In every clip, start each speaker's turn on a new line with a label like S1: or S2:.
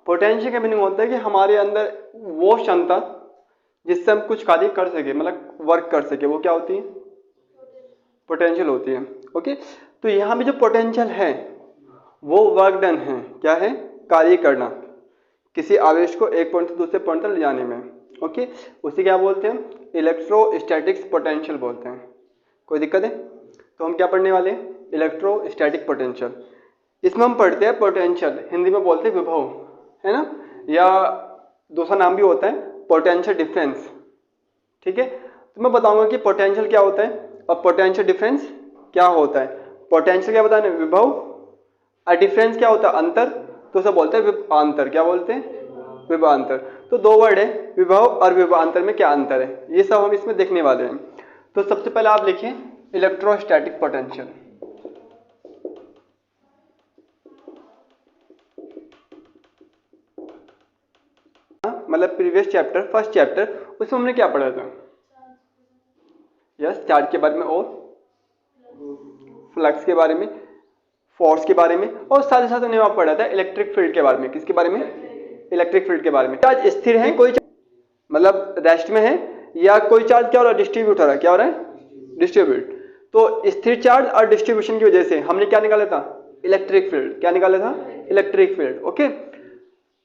S1: Potential का meaning होता है कि हमारे अंदर वो क्षमता जिससे हम कुछ कार्य कर सके, मतलब वर्क कर सके, वो क्या होती है? पोटेंशियल होती है। ओके, तो यहाँ पे जो पोटेंशियल है वो वर्क डन है, क्या है? कार्य करना, किसी आवेश को एक पॉइंट से दूसरे पॉइंट तक ले जाने में। ओके, उसे क्या बोलते हैं? इलेक्ट्रोस्टैटिक्स पोटेंशियल बोलते हैं। कोई दिक्कत है? तो हम क्या पढ़ने वाले हैं? Electrostatic potential. इसमें हम पढ़ते हैं पोटेंशियल, हिंदी में बोलते हैं विभव, है ना, या दूसरा नाम भी होता है पोटेंशियल डिफरेंस। ठीक है, तो मैं बताऊंगा कि पोटेंशियल क्या होता है और पोटेंशियल डिफरेंस क्या होता है। पोटेंशियल क्या बताना? विभव, और डिफरेंस क्या होता है? अंतर, तो उसे बोलते हैं विभवांतर। क्या बोलते हैं? विभवांतर। तो दो वर्ड है, विभव और विभवांतर में क्या अंतर है, ये सब हम इसमें देखने वाले हैं। तो सबसे पहले आप लिखिए इलेक्ट्रोस्टैटिक पोटेंशियल। मतलब प्रीवियस चैप्टर, फर्स्ट चैप्टर, उसमें हमने क्या पढ़ा था? यस, चार्ज के बारे में और फ्लक्स के बारे में, फोर्स के बारे में, और साथ ही साथ हमने वहां पढ़ा था इलेक्ट्रिक फील्ड के बारे में। किसके बारे में? इलेक्ट्रिक फील्ड के बारे में। चार्ज स्थिर है, कोई मतलब रेस्ट में है, या कोई चार्ज क्या हो रहा है? डिस्ट्रीब्यूट हो रहा है। क्या हो रहा है? डिस्ट्रीब्यूट। तो स्थिर चार्ज और डिस्ट्रीब्यूशन की वजह से हमने क्या निकाला था? Electric field. क्या निकाला था? Electric field. ओके,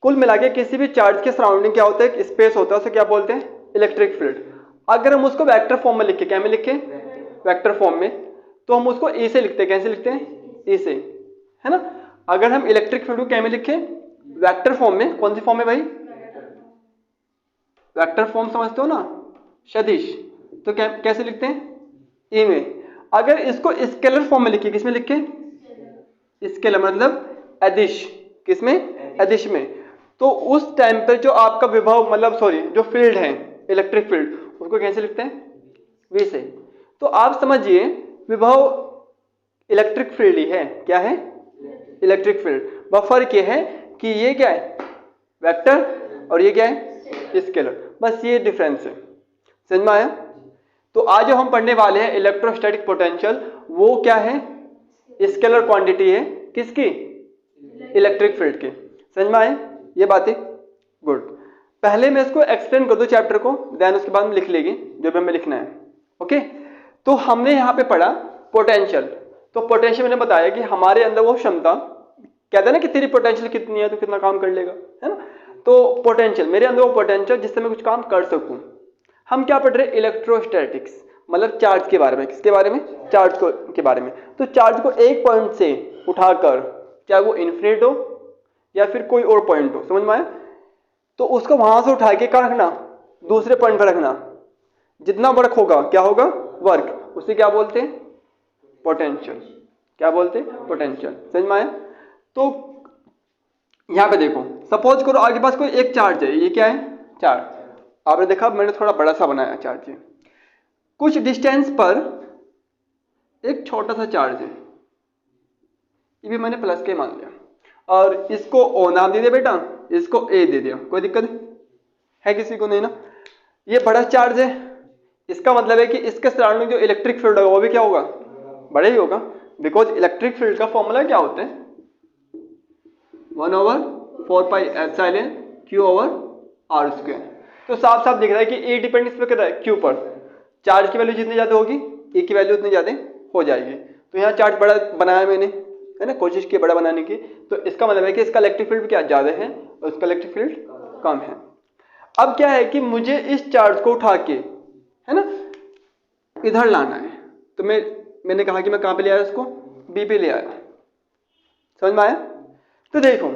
S1: कुल मिला के किसी भी चार्ज के सराउंडिंग क्या होता है? स्पेस होता है, उसे क्या बोलते हैं? Electric field. अगर हम उसको वेक्टर फॉर्म में लिखे, क्या में लिखे? वेक्टर फॉर्म में, तो हम उसको ए से लिखते हैं। कैसे लिखते हैं? ए से, है ना। अगर हम इलेक्ट्रिक फील्ड को क्या में लिखे? वेक्टर फॉर्म में। कौन सी फॉर्म में भाई? वेक्टर फॉर्म समझते हो ना, सदिश, तो क्या कैसे लिखते हैं? ए में। अगर इसको स्केलर फॉर्म में लिखे, किसमें लिखे? स्केलर मतलब अदिश। किसमें? अदिश में। तो उस टाइम पर जो आपका विभव, मतलब सॉरी, जो फील्ड है इलेक्ट्रिक फील्ड, उसको कैसे लिखते हैं? वी से। तो आप समझिए विभव इलेक्ट्रिक फील्ड ही है। क्या है? Electric field. बस फर्क ये है कि ये क्या है? वेक्टर, और ये क्या है? स्केलर। बस ये डिफरेंस है। समझ में आया? तो आज जो हम पढ़ने वाले हैं इलेक्ट्रोस्टैटिक पोटेंशियल, वो क्या है? स्केलर क्वांटिटी है। किसकी? इलेक्ट्रिक फील्ड की। समझ में आए ये बातें? गुड। पहले मैं इसको एक्सप्लेन कर दूं चैप्टर को, देन उसके बाद में लिख लेगी जो भी हमें लिखना है। ओके, तो हमने यहाँ पे पढ़ा पोटेंशियल। तो पोटेंशियल मैंने बताया कि हमारे अंदर वो क्षमता, कहते हैं ना कि तेरी पोटेंशियल कितनी है तो कितना काम कर लेगा, है ना। तो पोटेंशियल, मेरे अंदर वो पोटेंशियल जिससे मैं कुछ काम कर सकूं। हम क्या पढ़ रहे हैं? इलेक्ट्रोस्टैटिक्स, मतलब चार्ज के बारे में। किसके बारे में? चार्ज को के बारे में। तो चार्ज को एक पॉइंट से उठाकर, चाहे वो इन्फिनिट हो या फिर कोई और पॉइंट हो, समझ में आया, तो उसको वहां से उठा के क्या रखना? दूसरे पॉइंट पर रखना। जितना वर्क होगा क्या होगा? वर्क। उसे क्या बोलते हैं? पोटेंशियल। क्या बोलते हैं? पोटेंशियल। समझ में आया? तो यहां पे देखो, सपोज करो आपके पास कोई एक चार्ज है। ये क्या है? चार्ज। आपने देखा मैंने थोड़ा बड़ा सा बनाया चार्ज। कुछ डिस्टेंस पर एक छोटा सा चार्ज है, ये भी मैंने प्लस के मान लिया, और इसको ओ नाम दे दिया बेटा, इसको ए दे दिया। कोई दिक्कत है किसी को? नहीं ना। ये बड़ा चार्ज है, इसका मतलब है कि इसके सराउंडिंग जो इलेक्ट्रिक फील्ड होगा वो भी क्या होगा? बड़ा ही होगा, बिकॉज इलेक्ट्रिक फील्ड का फॉर्मूला क्या होता है? 1/4πε Q/r²। तो साफ साफ दिख रहा है कि ए डिपेंड इस पर कर रहा है क्यू पर। चार्ज की वैल्यू जितनी ज्यादा होगी ए की वैल्यू उतनी ज्यादा हो जाएगी। तो यहाँ चार्ज बड़ा बनाया मैंने, है ना, कोशिश की बड़ा बनाने की। तो इसका मतलब है कि इसका इलेक्ट्रिक फील्ड क्या ज्यादा है और इसका इलेक्ट्रिक फील्ड कम है। अब क्या है कि मुझे इस चार्ज को उठा के, है ना, इधर लाना है। तो मैंने कहा कि मैं कहां पे ले आया उसको? बी पे ले आया। समझ में आया? तो देखो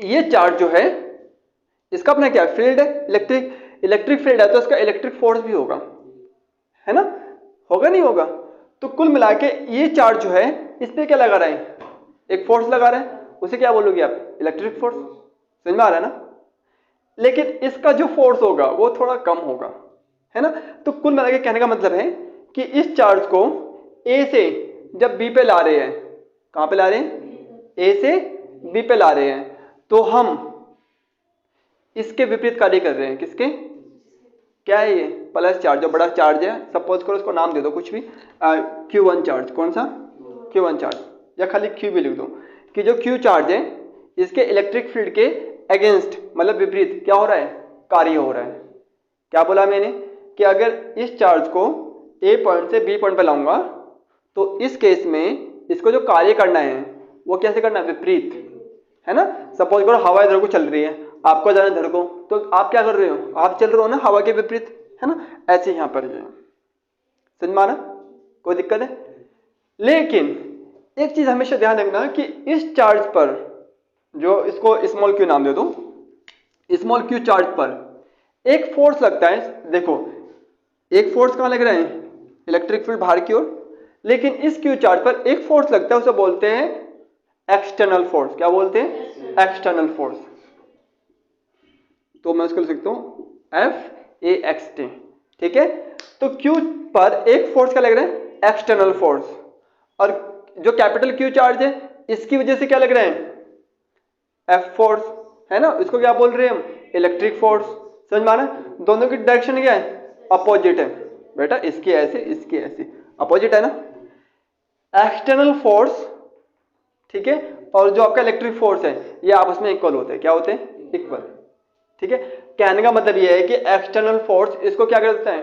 S1: ये चार्ज जो है इसका अपना क्या फील्ड है? इलेक्ट्रिक फील्ड है, तो इसका इलेक्ट्रिक फोर्स भी होगा, है ना। होगा नहीं होगा? तो कुल मिला के ये चार्ज जो है इस पे क्या लगा रहा है? एक फोर्स लगा रहा है। उसे क्या बोलोगे आप? Electric force. समझ में आ रहा है ना? लेकिन इसका जो फोर्स होगा वो थोड़ा कम होगा, है ना। तो कुल मिला के कहने का मतलब है कि इस चार्ज को ए से जब बी पे ला रहे हैं, कहां पे ला रहे हैं? ए से बी पे ला रहे हैं, तो हम इसके विपरीत कार्य कर रहे हैं। किसके? क्या है ये? प्लस चार्ज, जो बड़ा चार्ज है, सपोज करो इसको नाम दे दो कुछ भी, Q1 चार्ज। कौन सा? Q1 चार्ज, या खाली Q भी लिख दो कि जो Q चार्ज है इसके इलेक्ट्रिक फील्ड के अगेंस्ट मतलब विपरीत क्या हो रहा है, कार्य हो रहा है। क्या बोला मैंने कि अगर इस चार्ज को ए पॉइंट से बी पॉइंट पर लाऊंगा तो इस केस में इसको जो कार्य करना है वो कैसे करना है, विपरीत, है ना। सपोज करो हवा इधर को चल रही है, आपको जाना इधर को, तो आप क्या कर रहे हो, आप चल रहे हो ना हवा के विपरीत, है ना। ऐसे यहाँ पर जो समझ में आ रहा, कोई दिक्कत है। लेकिन एक चीज हमेशा ध्यान रखना कि इस चार्ज पर जो इसको स्मॉल क्यू नाम दे दो, स्मॉल क्यू चार्ज पर एक फोर्स लगता है। देखो एक फोर्स कहाँ लग रहा है, इलेक्ट्रिक फील्ड बाहर की ओर, लेकिन इस क्यू चार्ज पर एक फोर्स लगता है, उसे बोलते हैं एक्सटर्नल फोर्स। क्या बोलते हैं, एक्सटर्नल फोर्स। तो मैं उसको लिख सकता हूं FAXT, ठीक है। तो क्यू पर एक फोर्स क्या लग रहा है, एक्सटर्नल फोर्स, और जो कैपिटल क्यू चार्ज है इसकी वजह से क्या लग रहा है, F फोर्स, है ना। इसको क्या बोल रहे हैं हम, इलेक्ट्रिक फोर्स। समझ में आ रहा है, दोनों की डायरेक्शन क्या है, अपोजिट है बेटा, इसकी ऐसे इसकी ऐसे, अपोजिट है ना। एक्सटर्नल फोर्स, ठीक है, और जो आपका इलेक्ट्रिक फोर्स है ये आपस में इक्वल होते हैं। क्या होते हैं, इक्वल, ठीक है। कहने का मतलब ये है कि एक्सटर्नल फोर्स इसको क्या कर देता है,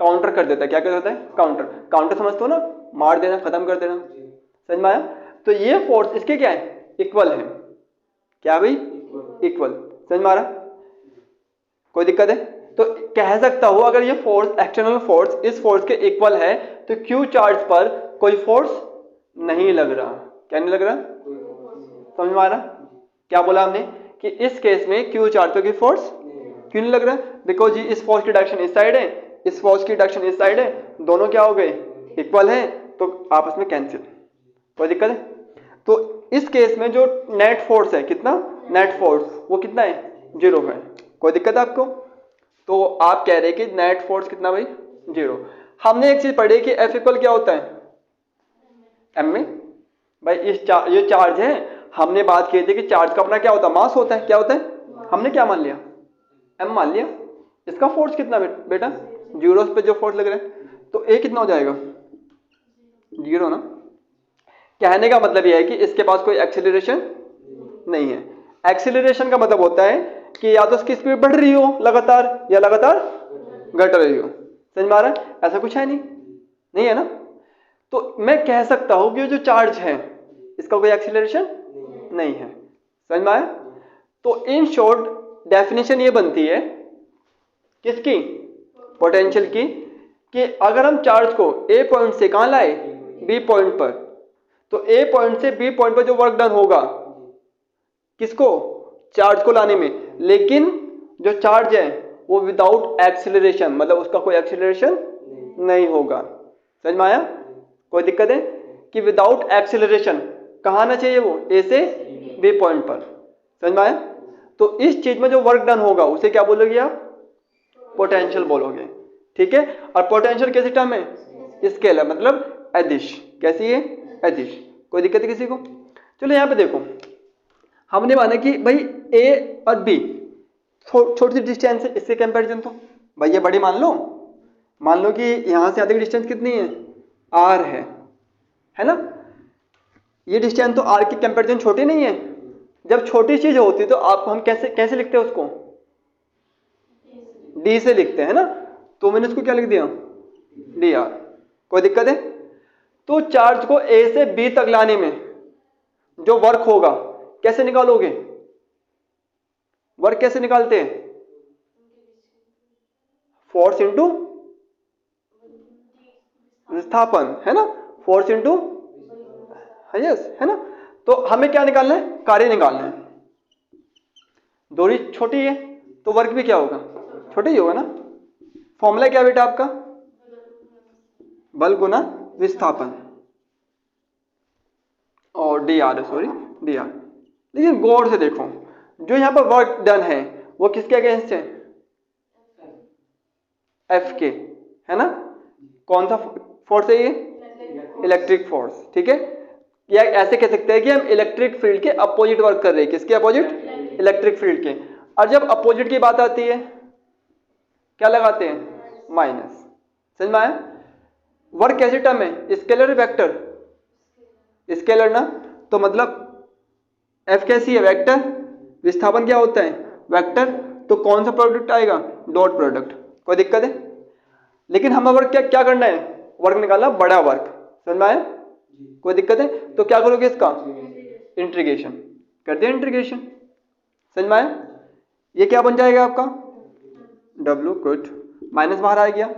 S1: काउंटर कर देता है। क्या कर देता है, काउंटर। काउंटर समझते हो ना, मार देना, खत्म कर देना। समझ में आया। तो ये फोर्स इसके क्या है, इक्वल है। क्या भाई, इक्वल। समझ में आ रहा, कोई दिक्कत है। तो कह सकता हूं अगर ये फोर्स एक्सटर्नल फोर्स इस फोर्स के इक्वल है तो क्यू चार्ज पर कोई फोर्स नहीं लग रहा। क्या नहीं लग रहा, समझ में आ रहा। क्या बोला हमने कि इस केस में क्यू चार्ज पर कोई फोर्स क्यों नहीं लग रहा, बिकॉज इस फोर्स की डायरेक्शन इस साइड है, इस फोर्स की डायरेक्शन इस साइड है, दोनों क्या हो गए, इक्वल है, तो आपस में कैंसिल, कोई दिक्कत है। तो इस केस में जो नेट फोर्स है, कितना नेट फोर्स, वो कितना है, 0 है। कोई दिक्कत है आपको। तो आप कह रहे हैं कि नेट फोर्स कितना भाई, 0। हमने एक चीज पढ़ी कि F इक्वल क्या होता है, M में। भाई ये चार्ज है, हमने बात की थी कि चार्ज का अपना क्या होता है, मास होता है। क्या होता है, हमने क्या मान लिया, M मान लिया। इसका फोर्स कितना बेटा, 0 पे जो फोर्स लग रहा है, तो A कितना हो जाएगा, 0 ना। कहने का मतलब यह है कि इसके पास कोई एक्सेलरेशन नहीं है। एक्सेलरेशन का मतलब होता है कि या तो इसकी स्पीड बढ़ रही हो लगातार या लगातार घट रही हो। समझ में आ रहा है, ऐसा कुछ है नहीं, नहीं है ना। तो मैं कह सकता हूं कि जो चार्ज है इसका कोई एक्सेलरेशन नहीं है। समझ में आया। तो इन शॉर्ट डेफिनेशन ये बनती है किसकी, पोटेंशियल की, कि अगर हम चार्ज को ए पॉइंट से कहां लाए, बी पॉइंट पर, तो ए पॉइंट से बी पॉइंट पर जो वर्क डन होगा, किसको, चार्ज को लाने में, लेकिन जो चार्ज है वो विदाउट एक्सेलरेशन, मतलब उसका कोई एक्सेलरेशन नहीं होगा। समझ में आया, कोई दिक्कत है कि विदाउट एक्सेलरेशन कहां आना चाहिए, वो ए से बी पॉइंट पर। समझ में आया। तो इस चीज में जो वर्क डन होगा उसे क्या बोलोगे आप, पोटेंशियल बोलोगे, ठीक है। और पोटेंशियल कैसी टर्म है, स्केलर, मतलब अदिश। कैसी है, अदिश। कोई दिक्कत है किसी को। चलो यहां पे देखो, हमने माना कि भाई ए और बी छोटी सी डिस्टेंस है, इससे कंपैरिजन तो भाई ये बड़ी मान लो कि यहां से अधिक डिस्टेंस कितनी है, आर है ना। ये डिस्टेंस तो आर की कंपैरिजन छोटी नहीं है। जब छोटी चीज होती है तो आप हम कैसे लिखते हैं उसको, डी से लिखते हैं ना। तो मैंने इसको क्या लिख दिया, डी आर। कोई दिक्कत है। तो चार्ज को ए से बी तक लाने में जो वर्क होगा कैसे निकालोगे, वर्क कैसे निकालते हैं, फोर्स इंटू विस्थापन, है ना, फोर्स इंटू, यस, है ना। तो हमें क्या निकालना है, कार्य निकालना है। दूरी छोटी है तो वर्क भी क्या होगा, छोटा ही होगा ना। फॉर्मूला क्या बेटा आपका, बल गुना विस्थापन, और D R, sorry D R. लेकिन गौर से देखो, जो यहां पर वर्क डन है वो किसके अगेंस्ट है, एफ के, है ना। कौन सा फोर्स है ये, इलेक्ट्रिक फोर्स, ठीक है। या ऐसे कह सकते हैं कि हम इलेक्ट्रिक फील्ड के अपोजिट वर्क कर रहे हैं। किसके अपोजिट, इलेक्ट्रिक फील्ड के। और जब अपोजिट की बात आती है क्या लगाते हैं, माइनस। समझ में आया। वर्क कैसी टर्म है, स्केलर वेक्टर, स्केलर ना। तो मतलब एफ कैसी है, वेक्टर, विस्थापन क्या होता है? वेक्टर। तो कौन सा प्रोडक्ट आएगा? Dot product. कोई दिक्कत है? लेकिन हमें वर्क क्या क्या करना है? वर्क निकालना, बड़ा वर्क। समझ में आया? कोई दिक्कत है? तो क्या करोगे इसका? इंटीग्रेशन कर दिया। इंटीग्रेशन समझ में आया? ये क्या बन जाएगा आपका? W गुड, माइनस बाहर आ गया,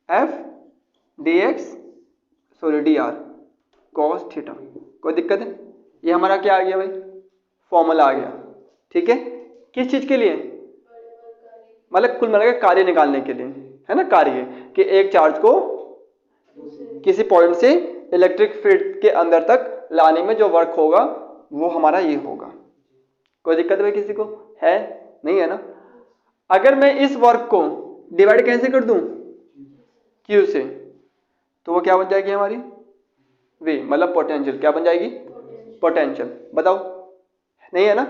S1: F dx sorry dr cos theta. कोई दिक्कत है? ये हमारा क्या आ गया भाई? फॉर्मूला आ गया। ठीक है, किस चीज के लिए? मतलब कुल मिलाकर कार्य निकालने के लिए, है ना? कार्य कि एक चार्ज को किसी पॉइंट से इलेक्ट्रिक फील्ड के अंदर तक लाने में जो वर्क होगा वो हमारा ये होगा। कोई दिक्कत है किसी को? है? नहीं है ना? अगर मैं इस वर्क को डिवाइड कैसे कर दूं? Q से, तो वो क्या बन जाएगी हमारी? V, मतलब पोटेंशियल। क्या बन जाएगी? पोटेंशियल। बताओ, नहीं है ना?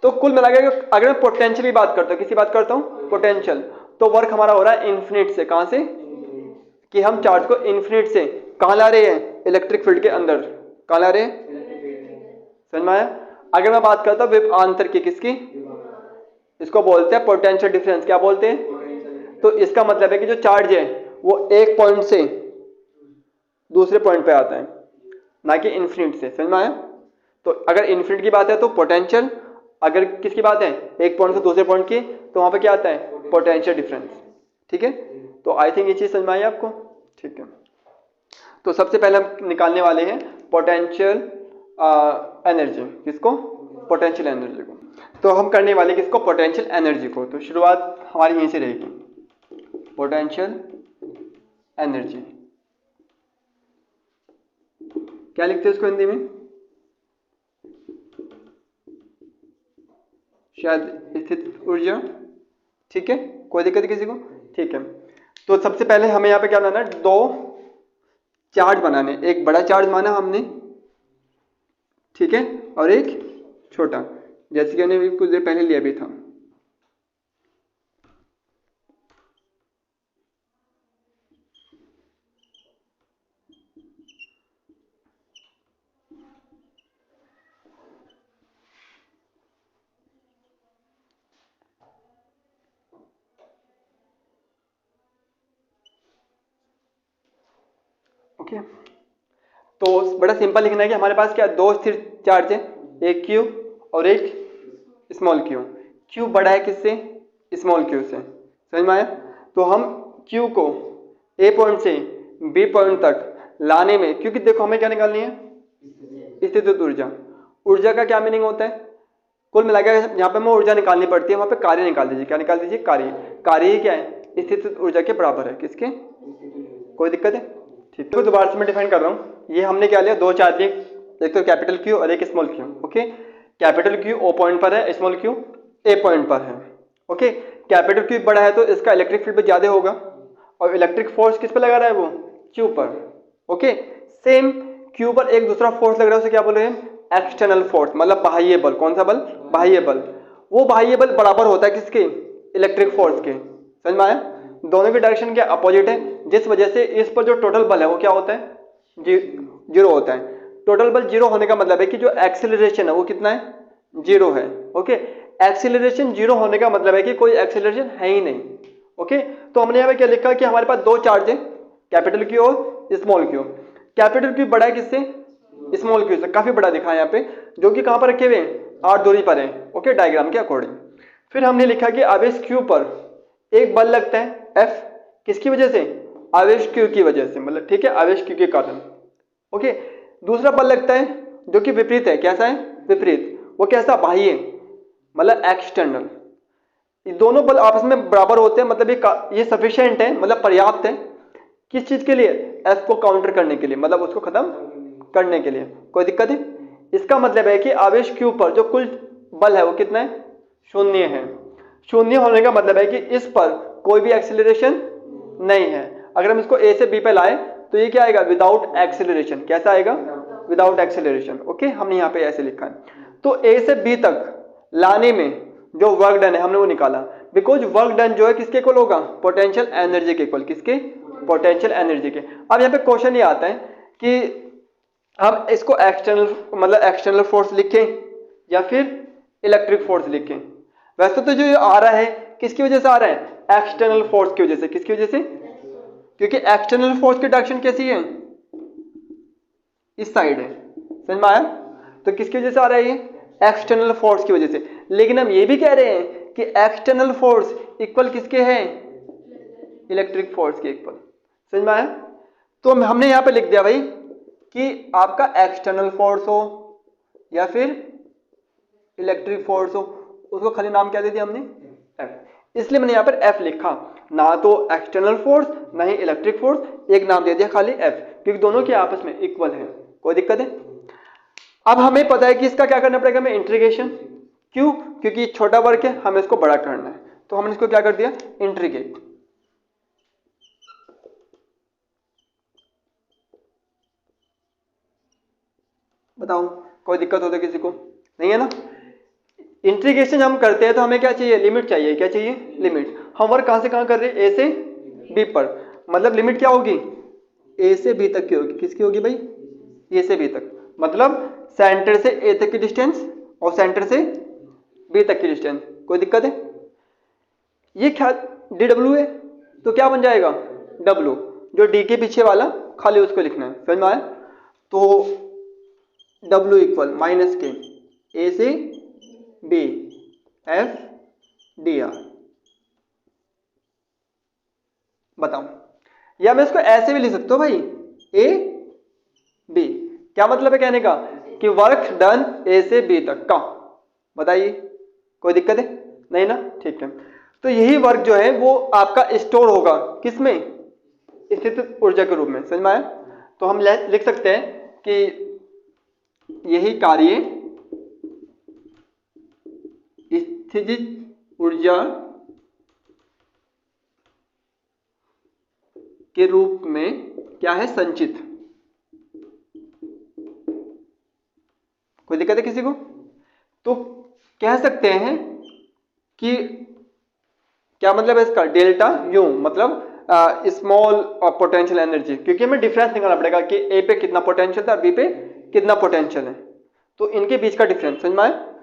S1: तो कुल मिलाकर अगर मैं पोटेंशियल की बात करता हूँ, किसी बात करता हूँ पोटेंशियल, तो वर्क हमारा हो रहा है इन्फिनिट से। कहां से? कि हम चार्ज को इन्फिनिट से कहां ला रहे हैं? इलेक्ट्रिक फील्ड के अंदर। कहां ला रहे हैं? समझ में आया? अगर मैं बात करता हूँ विभवांतर की, किसकी? इसको बोलते हैं पोटेंशियल डिफरेंस। क्या बोलते हैं? तो इसका मतलब है कि जो चार्ज है वो एक पॉइंट से दूसरे पॉइंट पे आता है, ना कि इन्फिनिट से। समझ में आया? तो अगर इन्फिनिट की बात है तो पोटेंशियल, अगर किसकी बात है? एक पॉइंट से दूसरे पॉइंट की, तो वहां पे क्या आता है? Potential difference. ठीक है, तो आई थिंक ये चीज समझ में आई आपको? ठीक है, तो सबसे पहले हम निकालने वाले हैं पोटेंशियल एनर्जी। किसको? पोटेंशियल एनर्जी को। तो हम करने वाले किसको? पोटेंशियल एनर्जी को। तो शुरुआत हमारी यहीं से रहेगी, पोटेंशियल एनर्जी। क्या लिखते हैं इसको हिंदी में? शायद स्थित ऊर्जा। ठीक है, कोई दिक्कत है किसी को? ठीक है, तो सबसे पहले हमें यहाँ पे क्या बनाना है? दो चार्ज बनाने। एक बड़ा चार्ज माना हमने, ठीक है, और एक छोटा, जैसे कि हमने कुछ देर पहले लिया भी था। ओके, तो बड़ा सिंपल लिखना है कि हमारे पास क्या दो स्थिर चार्ज है, एक Q और एक स्मॉल q। Q बड़ा है किससे? स्मॉल q से। समझ में आया? तो हम Q को A पॉइंट से B पॉइंट तक लाने में, क्योंकि देखो हमें क्या निकालनी है? स्थितिज ऊर्जा। ऊर्जा का क्या मीनिंग होता है? कुल मिलाकर यहाँ पे हमें ऊर्जा निकालनी पड़ती है, वहां पे कार्य निकाल दीजिए। क्या निकाल दीजिए? कार्य। कार्य क्या है? स्थितिज ऊर्जा के बराबर है। किसके? कोई दिक्कत है? ठीक है, तो दोबारा से मैं डिफाइन कर रहा हूँ। ये हमने क्या लिया? दो चार्ज, एक तो कैपिटल Q और एक small q। Okay, capital Q O point पर है, स्मॉल q A पॉइंट पर है। ओके, कैपिटल Q बड़ा है तो इसका इलेक्ट्रिक फील्ड पे ज्यादा होगा, और इलेक्ट्रिक फोर्स किस पे लगा रहा है? वो Q पर। ओके, सेम Q पर एक दूसरा फोर्स लग रहा है, उसे क्या बोल रहे हैं? एक्सटर्नल फोर्स, मतलब बाह्य बल। कौन सा बल? बाह्य बल। वो बाह्य बल बराबर होता है किसके? इलेक्ट्रिक फोर्स के। समझ में आया? दोनों की डायरेक्शन क्या अपोजिट है, जिस वजह से इस पर जो टोटल बल है वो क्या होता है? जीरो होता है। टोटल बल जीरो होने का मतलब है कि जो एक्सेलरेशन है वो कितना है? जीरो है। ओके, एक्सेलरेशन जीरो होने का मतलब है कि कोई एक्सेलरेशन है ही नहीं। ओके, तो हमने यहाँ पे क्या लिखा कि हमारे पास दो चार्ज है, कैपिटल Q और स्मॉल q। कैपिटल Q बड़ा है किससे? स्मॉल q से। काफी बड़ा दिखा है यहाँ पे, जो कि कहाँ पर रखे हुए हैं? r दूरी पर है। ओके, डायग्राम के अकॉर्डिंग। फिर हमने लिखा कि आवेश Q पर एक बल लगता है F, किसकी वजह से? आवेश Q की वजह से, मतलब ठीक है, आवेश Q के कारण। ओके, दूसरा बल लगता है जो कि विपरीत है। कैसा है? विपरीत। वो कैसा? बाह्य, मतलब एक्सटर्नल। ये दोनों बल आपस में बराबर होते हैं, मतलब ये सफिशिएंट है, मतलब पर्याप्त है। किस चीज के लिए? F को काउंटर करने के लिए, मतलब उसको खत्म करने के लिए। कोई दिक्कत है? इसका मतलब है कि आवेश Q पर जो कुल बल है वो कितना है? शून्य है। शून्य होने का मतलब है कि इस पर कोई भी एक्सीलरेशन नहीं है। अगर हम इसको A से B पे लाए तो ये क्या आएगा? Without acceleration. कैसा आएगा? Without acceleration. ओके, हमने यहाँ पे ऐसे लिखा है। तो A से B तक लाने में जो वर्क डन है हमने वो निकाला, बिकॉज वर्क डन जो है किसके इक्वल होगा? पोटेंशियल एनर्जी के इक्वल। किसके? पोटेंशियल एनर्जी के। अब यहाँ पे क्वेश्चन ये आता है कि हम इसको एक्सटर्नल, मतलब एक्सटर्नल फोर्स लिखें या फिर इलेक्ट्रिक फोर्स लिखें। वैसे तो जो ये आ रहा है किसकी वजह से आ रहा है, एक्सटर्नल फोर्स की वजह से। किसकी वजह से, क्योंकि एक्सटर्नल फोर्स की डायरेक्शन कैसी है, इस साइड है, समझ में आया। तो किसकी वजह से आ रहा है ये, एक्सटर्नल फोर्स की वजह से। लेकिन हम ये भी कह रहे हैं कि एक्सटर्नल फोर्स इक्वल किसके हैं, इलेक्ट्रिक फोर्स के इक्वल, समझ में आया। तो हमने यहां पे लिख दिया भाई कि आपका एक्सटर्नल फोर्स हो या फिर इलेक्ट्रिक फोर्स हो, उसको खाली नाम क्या दे दिया हमने, एफ। इसलिए मैंने यहां पर एफ लिखा, ना तो एक्सटर्नल फोर्स ना ही इलेक्ट्रिक फोर्स, एक नाम दे दिया खाली एफ, क्योंकि दोनों के आपस में इक्वल है। कोई दिक्कत है। अब हमें पता है कि इसका क्या करना पड़ेगा, हमें इंटीग्रेशन। क्यों, क्योंकि छोटा वर्ग है, हमें इसको बड़ा करना है, तो हमने इसको क्या कर दिया, इंटीग्रेट। बताओ कोई दिक्कत हो तो किसी को, नहीं है ना। इंटीग्रेशन हम करते हैं तो हमें क्या चाहिए, लिमिट चाहिए। क्या चाहिए, लिमिट। हम वर्क कहां से कहां कर रहे हैं, ए से बी पर, मतलब लिमिट क्या होगी, ए से बी तक की होगी। किसकी होगी भाई, ए से बी तक, मतलब सेंटर से ए तक की डिस्टेंस और सेंटर से बी तक की डिस्टेंस। कोई दिक्कत है। ये क्या डी डब्ल्यू है, तो क्या बन जाएगा डब्ल्यू, जो डी के पीछे वाला खाली उसको लिखना है, समझ में आया। तो डब्ल्यू इक्वल माइनस के ए से बी एफ डी आर। बताओ, या मैं इसको ऐसे भी लिख सकता हूं भाई, ए बी। क्या मतलब है कहने का, कि वर्क डन ए से बी तक का। बताइए कोई दिक्कत है, नहीं ना, ठीक है। तो यही वर्क जो है वो आपका स्टोर होगा किसमें, स्थितिज ऊर्जा के रूप में, समझ में आया। तो हम लिख सकते हैं कि यही कार्य स्थितिज ऊर्जा के रूप में क्या है, संचित। कोई दिक्कत है किसी को। तो कह सकते हैं कि क्या मतलब है इसका, डेल्टा यू मतलब स्मॉल पोटेंशियल एनर्जी, क्योंकि हमें डिफरेंस निकालना पड़ेगा कि ए पे कितना पोटेंशियल था और बी पे कितना पोटेंशियल है, तो इनके बीच का डिफरेंस, समझ में आए।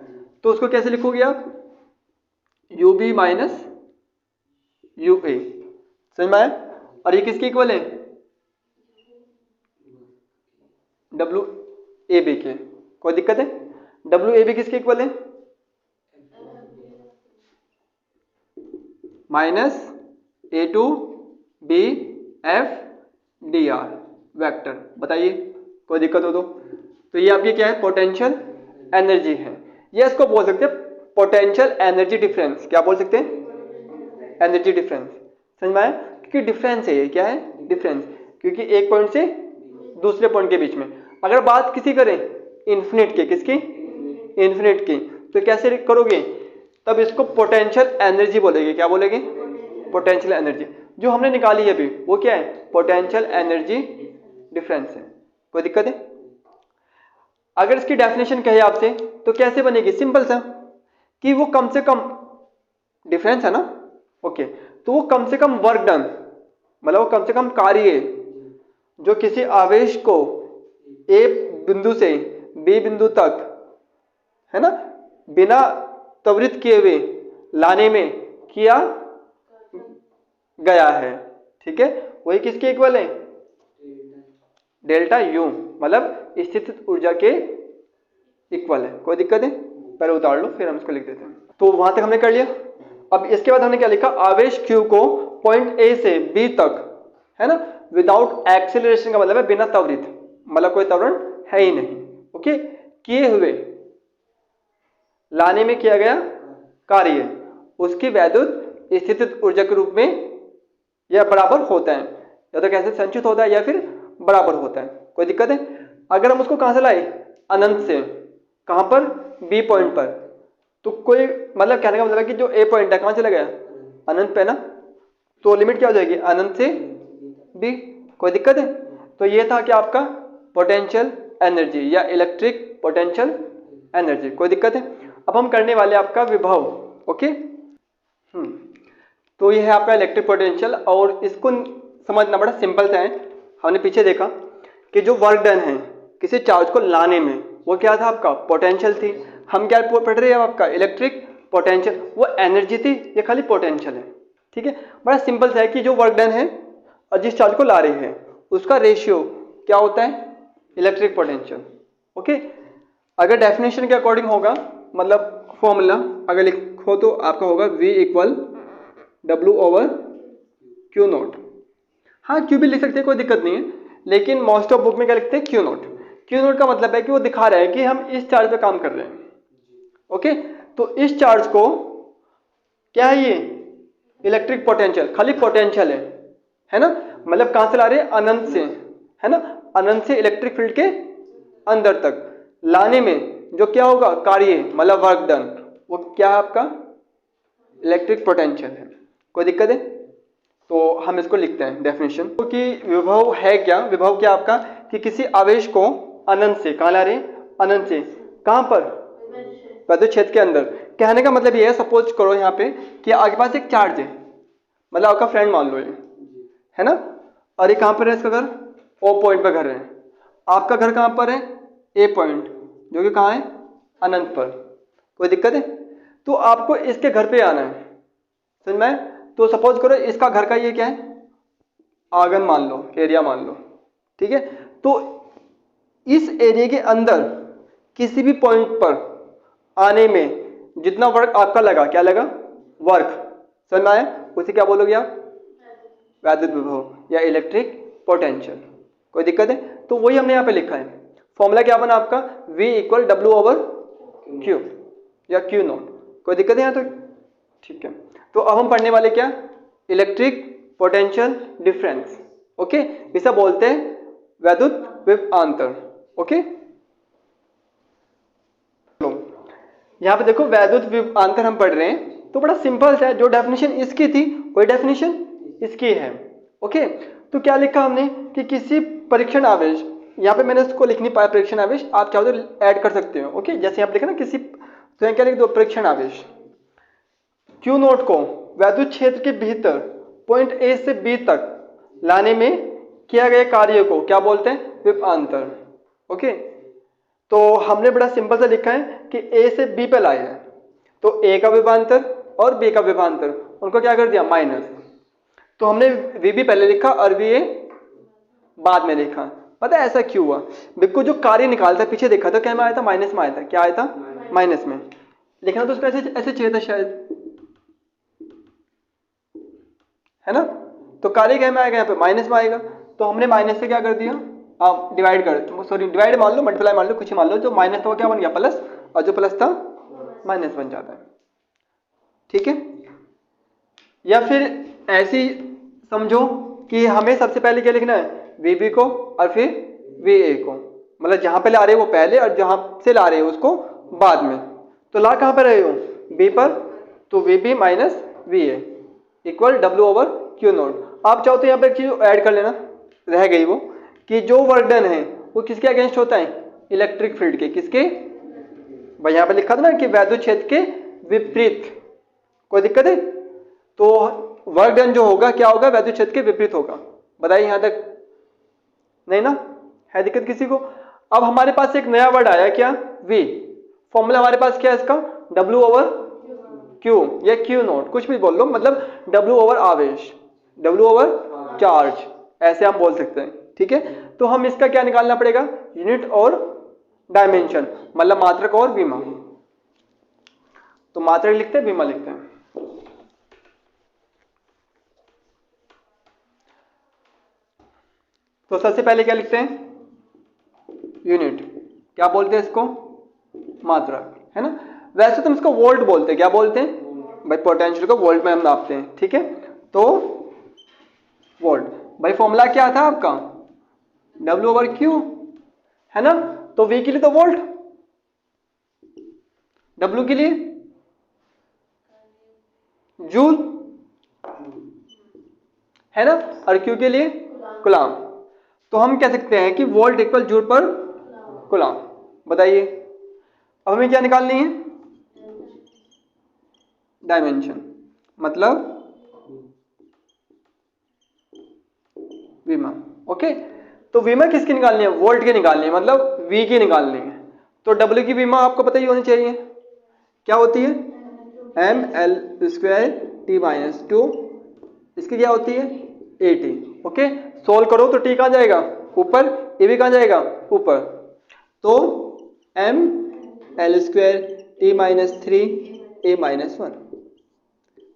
S1: तो उसको कैसे लिखोगे आप, you B minus U A, समझ में आए। और ये किसके इक्वल है, डब्ल्यू ए बी के। कोई दिक्कत है, डब्ल्यू ए बी किसके इक्वल है, minus A to B F D R vector. बताइए कोई दिक्कत हो तो ये आपकी क्या है, पोटेंशियल एनर्जी है, या इसको बोल सकते हैं पोटेंशियल एनर्जी डिफरेंस। क्या बोल सकते हैं, एनर्जी डिफरेंस, समझ में आया। क्योंकि डिफरेंस है, ये क्या है, डिफरेंस, क्योंकि एक पॉइंट से दूसरे पॉइंट के बीच में। अगर बात किसी करें इन्फिनिट के, किसकी, इन्फिनिट की, तो कैसे करोगे, तब इसको पोटेंशियल एनर्जी बोलेंगे। क्या बोलेंगे, पोटेंशियल एनर्जी। जो हमने निकाली है अभी वो क्या है, पोटेंशियल एनर्जी डिफरेंस है। कोई दिक्कत है। अगर इसकी डेफिनेशन कहे आपसे तो कैसे बनेगी, सिंपल सा, कि वो कम से कम, डिफरेंस है ना, ओके, तो वो कम से कम वर्क डन, मतलब वो कम से कम कार्य जो किसी आवेश को ए बिंदु से बी बिंदु तक, है ना, बिना त्वरित किए हुए लाने में किया गया है, ठीक है, वही किसके इक्वल है, डेल्टा यू, मतलब स्थितिज ऊर्जा के इक्वल है। कोई दिक्कत है, पहले उतार लो फिर हम इसको लिख देते हैं। तो वहां तक हमने कर लिया। अब इसके बाद हमने क्या लिखा, आवेश q को पॉइंट ए से बी तक, है ना, विदाउट एक्सेलरेशन का मतलब है बिना त्वरित, मतलब कोई त्वरण है ही नहीं, ओके, किए हुए लाने में किया गया कार्य उसकी वैद्युत स्थितिज ऊर्जा के रूप में यह बराबर होता है, या तो कैसे संचित होता है या फिर बराबर होता है। कोई दिक्कत है। अगर हम उसको कहां से लाए, अनंत से, कहां पर, बी पॉइंट पर, तो कोई मतलब कहने का मतलब है कि जो ए पॉइंट है कहां चला गया, अनंत पे ना, तो लिमिट क्या हो जाएगी, अनंत से बी। कोई दिक्कत है। तो ये था कि आपका पोटेंशियल एनर्जी या इलेक्ट्रिक पोटेंशियल एनर्जी। कोई दिक्कत है। अब हम करने वाले आपका विभव, ओके। तो ये है आपका इलेक्ट्रिक पोटेंशियल, और इसको समझना बड़ा सिंपल सा है। हमने पीछे देखा कि जो वर्क डन है किसी चार्ज को लाने में, वो क्या था आपका, पोटेंशियल थी। हम क्या पढ़ रहे हैं आपका इलेक्ट्रिक पोटेंशियल, वो एनर्जी थी, ये खाली पोटेंशियल है। ठीक है, बड़ा सिंपल सा है कि जो वर्क डन है और जिस चार्ज को ला रही है उसका रेशियो क्या होता है, इलेक्ट्रिक पोटेंशियल। ओके, अगर डेफिनेशन के अकॉर्डिंग होगा, मतलब फॉर्मूला अगर लिखो तो आपका होगा V इक्वल W/Q0। हाँ, Q भी लिख सकते हैं, कोई दिक्कत नहीं है, लेकिन मोस्ट ऑफ बुक में क्या लिखते हैं, Q0। Q0 का मतलब है कि वो दिखा रहा है कि हम इस चार्ज पे काम कर रहे हैं। ओके, तो इस चार्ज को क्या है, ये इलेक्ट्रिक पोटेंशियल, खाली पोटेंशियल है ना, मतलब कहां से ला रहे हैं, अनंत से, है ना, अनंत से इलेक्ट्रिक फील्ड के अंदर तक लाने में जो क्या होगा कार्य, मतलब वर्क डन, वो क्या है आपका इलेक्ट्रिक पोटेंशियल है। कोई दिक्कत है, तो हम इसको लिखते हैं डेफिनेशन, तो कि विभव है क्या, विभव क्या आपका कि किसी आवेश को अनंत से कहां ला रहे हैं, अनंत से कहां पर, विद्युत क्षेत्र के अंदर। कहने का मतलब ये है, सपोज करो यहाँ पे कि आपके पास एक चार्ज है, मतलब आपका फ्रेंड मान लो ये, है ना, और ये कहां पर है, इसका घर O पॉइंट पर घर है, आपका घर कहां पर है, A पॉइंट, जो कि कहां है, अनंत पर। कोई दिक्कत है, तो आपको इसके घर पे आना है, समझ में। तो सपोज करो इसका घर का ये क्या है, आंगन मान लो, एरिया मान लो, ठीक है। तो इस एरिया के अंदर किसी भी पॉइंट पर आने में जितना वर्क आपका लगा, क्या लगा, वर्क, समझ में आया, उसे क्या बोलोगे आप, वैद्युत विभव या इलेक्ट्रिक पोटेंशियल। कोई दिक्कत है, तो वही हमने यहाँ पे लिखा है। फॉर्मूला क्या बना आपका, V इक्वल W/Q या Q0। कोई दिक्कत है यहाँ तक, ठीक है। तो अब हम पढ़ने वाले क्या, इलेक्ट्रिक पोटेंशियल डिफरेंस। ओके, इसे बोलते हैं वैद्युत विभवांतर। ओके, यहाँ पे देखो वैद्युत विभवांतर हम पढ़ रहे हैं, तो बड़ा सिंपल सा है, जो डेफिनेशन इसकी थी वही डेफिनेशन इसकी है। ओके, तो क्या लिखा हमने कि किसी परीक्षण आवेश, यहाँ पे मैंने इसको लिख नहीं पाया परीक्षण आवेश, आप चाहो तो ऐड कर सकते हो। ओके, जैसे यहाँ पे देखा ना किसी, तो यहाँ क्या लिख दो, परीक्षण आवेश Q0 को वैद्युत क्षेत्र के भीतर पॉइंट A से B तक लाने में किया गया कार्य को क्या बोलते हैं, विभवांतर। ओके, तो हमने बड़ा सिंपल सा लिखा है कि A से B पे लाए हैं, तो A का विभवांतर और B का विभवांतर, उनको क्या कर दिया, माइनस। तो हमने VB पहले लिखा और VA बाद में लिखा। पता है ऐसा क्यों हुआ, बिल्कुल जो कार्य निकालता पीछे देखा था क्या में आया था, माइनस में आया था, क्या आया था, माइनस में। लिखना तो उसको ऐसे ऐसे चाहिए था शायद, है ना, तो कार्य क्या में आएगा, यहाँ पे माइनस में आएगा, तो हमने माइनस से क्या कर दिया, आप डिवाइड कर, सॉरी डिवाइड मान लो, मल्टीप्लाई मान लो, कुछ ही मान लो, जो माइनस था वो क्या बन गया, प्लस, और जो प्लस था माइनस बन जाता है। ठीक है, या फिर ऐसी समझो कि हमें सबसे पहले क्या लिखना है, VB को और फिर VA को, मतलब जहां पे ला रहे हो वो पहले और जहां से ला रहे हो उसको बाद में। तो ला कहां पर रहे हो, B पर, तो VB minus VA equal W/Q0। आप चाहो तो यहाँ पर एक चीज ऐड कर लेना, रह गई वो, कि जो वर्क डन है वो किसके अगेंस्ट होता है, इलेक्ट्रिक फील्ड के, किसके, भाई यहाँ पे लिखा था ना कि वैद्युत क्षेत्र के विपरीत। कोई दिक्कत है, तो वर्क डन जो होगा क्या होगा, वैद्युत क्षेत्र के विपरीत होगा। बताइए यहाँ तक, नहीं ना, है दिक्कत किसी को। अब हमारे पास एक नया वर्ड आया क्या, V। फॉर्मूला हमारे पास क्या है इसका, W/Q या Q0, कुछ भी बोल लो, मतलब W/ आवेश, W/चार्ज, ऐसे हम बोल सकते हैं। ठीक है, तो हम इसका क्या निकालना पड़ेगा, यूनिट और डायमेंशन, मतलब मात्रक और विमा। तो मात्रक लिखते हैं, विमा लिखते हैं। तो सबसे पहले क्या लिखते हैं, यूनिट, क्या बोलते हैं इसको, मात्रक, है ना। वैसे तुम इसको वोल्ट बोलते हैं, क्या बोलते हैं भाई, पोटेंशियल को वोल्ट में हम नापते हैं। ठीक है, तो वोल्ट, भाई फॉर्मूला क्या था आपका, W/Q, है ना, तो V के लिए तो वोल्ट, W के लिए जूल, है ना, और Q के लिए कूलाम। तो हम कह सकते हैं कि वोल्ट इक्वल जूल पर कूलाम। बताइए अब हमें क्या निकालनी है, डायमेंशन, मतलब विमा। ओके, तो विमा किसकी निकालनी है, वोल्ट की निकालनी है, मतलब V की निकालनी है। तो W की विमा आपको पता ही होनी चाहिए, क्या होती है ml² t-2, इसकी क्या होती है AT। ओके, सोल्व करो तो T कहाँ जाएगा ऊपर, A भी कहाँ जाएगा ऊपर, तो ml² t-3 A-1,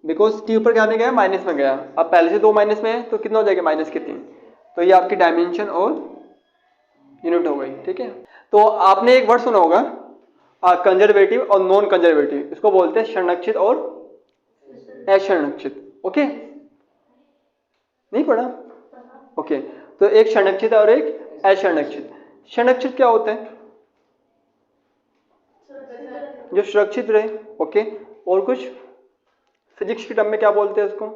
S1: because T ऊपर क्या में गया माइनस में गया, अब पहले से 2 माइनस में है तो कितना हो जाएगा माइनस के 3, तो ये आपकी डायमेंशन और यूनिट हो गई। ठीक है, तो आपने एक वर्ड सुना होगा कंजर्वेटिव और नॉन कंजर्वेटिव, इसको बोलते हैं संरक्षित और असंरक्षित। ओके, नहीं पढ़ा? ओके, तो एक संरक्षित और एक असंरक्षित। संरक्षित क्या होता है, जो सुरक्षित रहे। ओके, और कुछ फिजिक्स की टर्म में क्या बोलते हैं उसको,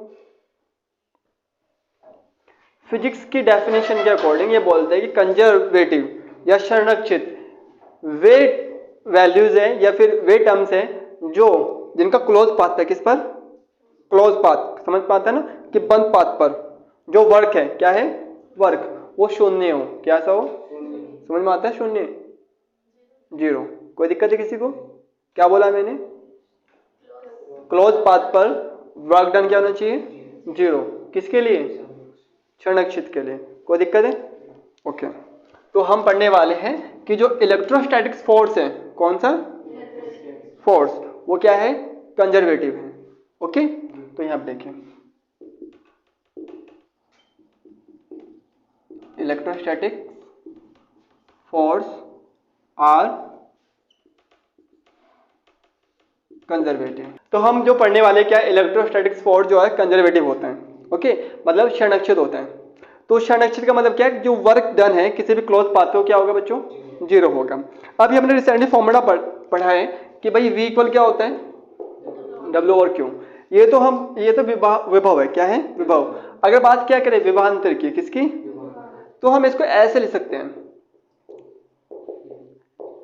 S1: फिजिक्स की डेफिनेशन के अकॉर्डिंग ये बोलते हैं कि कंजर्वेटिव या संरक्षित वे वैल्यूज हैं या फिर वे टर्म्स हैं जो जिनका क्लोज पाथ है, किस पर क्लोज पाथ, समझ पाते हैं ना कि बंद पाथ पर जो वर्क है, क्या है वर्क, वो शून्य हो, क्या सा हो, समझ में आता है, शून्य, जीरो। कोई दिक्कत है किसी को? क्या बोला मैंने, क्लोज पाथ पर वर्क डन क्या होना चाहिए, जीरो, किसके लिए, संरक्षित के लिए। कोई दिक्कत है? ओके, तो हम पढ़ने वाले हैं कि जो इलेक्ट्रोस्टैटिक फोर्स है, कौन सा फोर्स, वो क्या है कंजर्वेटिव है। ओके, तो यहां आप देखें इलेक्ट्रोस्टैटिक फोर्स आर कंजर्वेटिव। तो हम जो पढ़ने वाले क्या, इलेक्ट्रोस्टैटिक फोर्स जो है कंजर्वेटिव होते हैं। ओके, मतलब संरक्षित होते हैं। तो संरक्षित का मतलब क्या है, जो वर्क डन है किसी भी क्लोज पाथ पे क्या होगा बच्चों, जीरो होगा। अभी हमने रिसेंटली फॉर्मूला पढ़ा है कि भाई V इक्वल क्या होता है W/Q। ये तो विभव है, क्या है विभव। अगर बात क्या करें विभवांतर की, किसकी, तो हम इसको ऐसे लिख सकते हैं,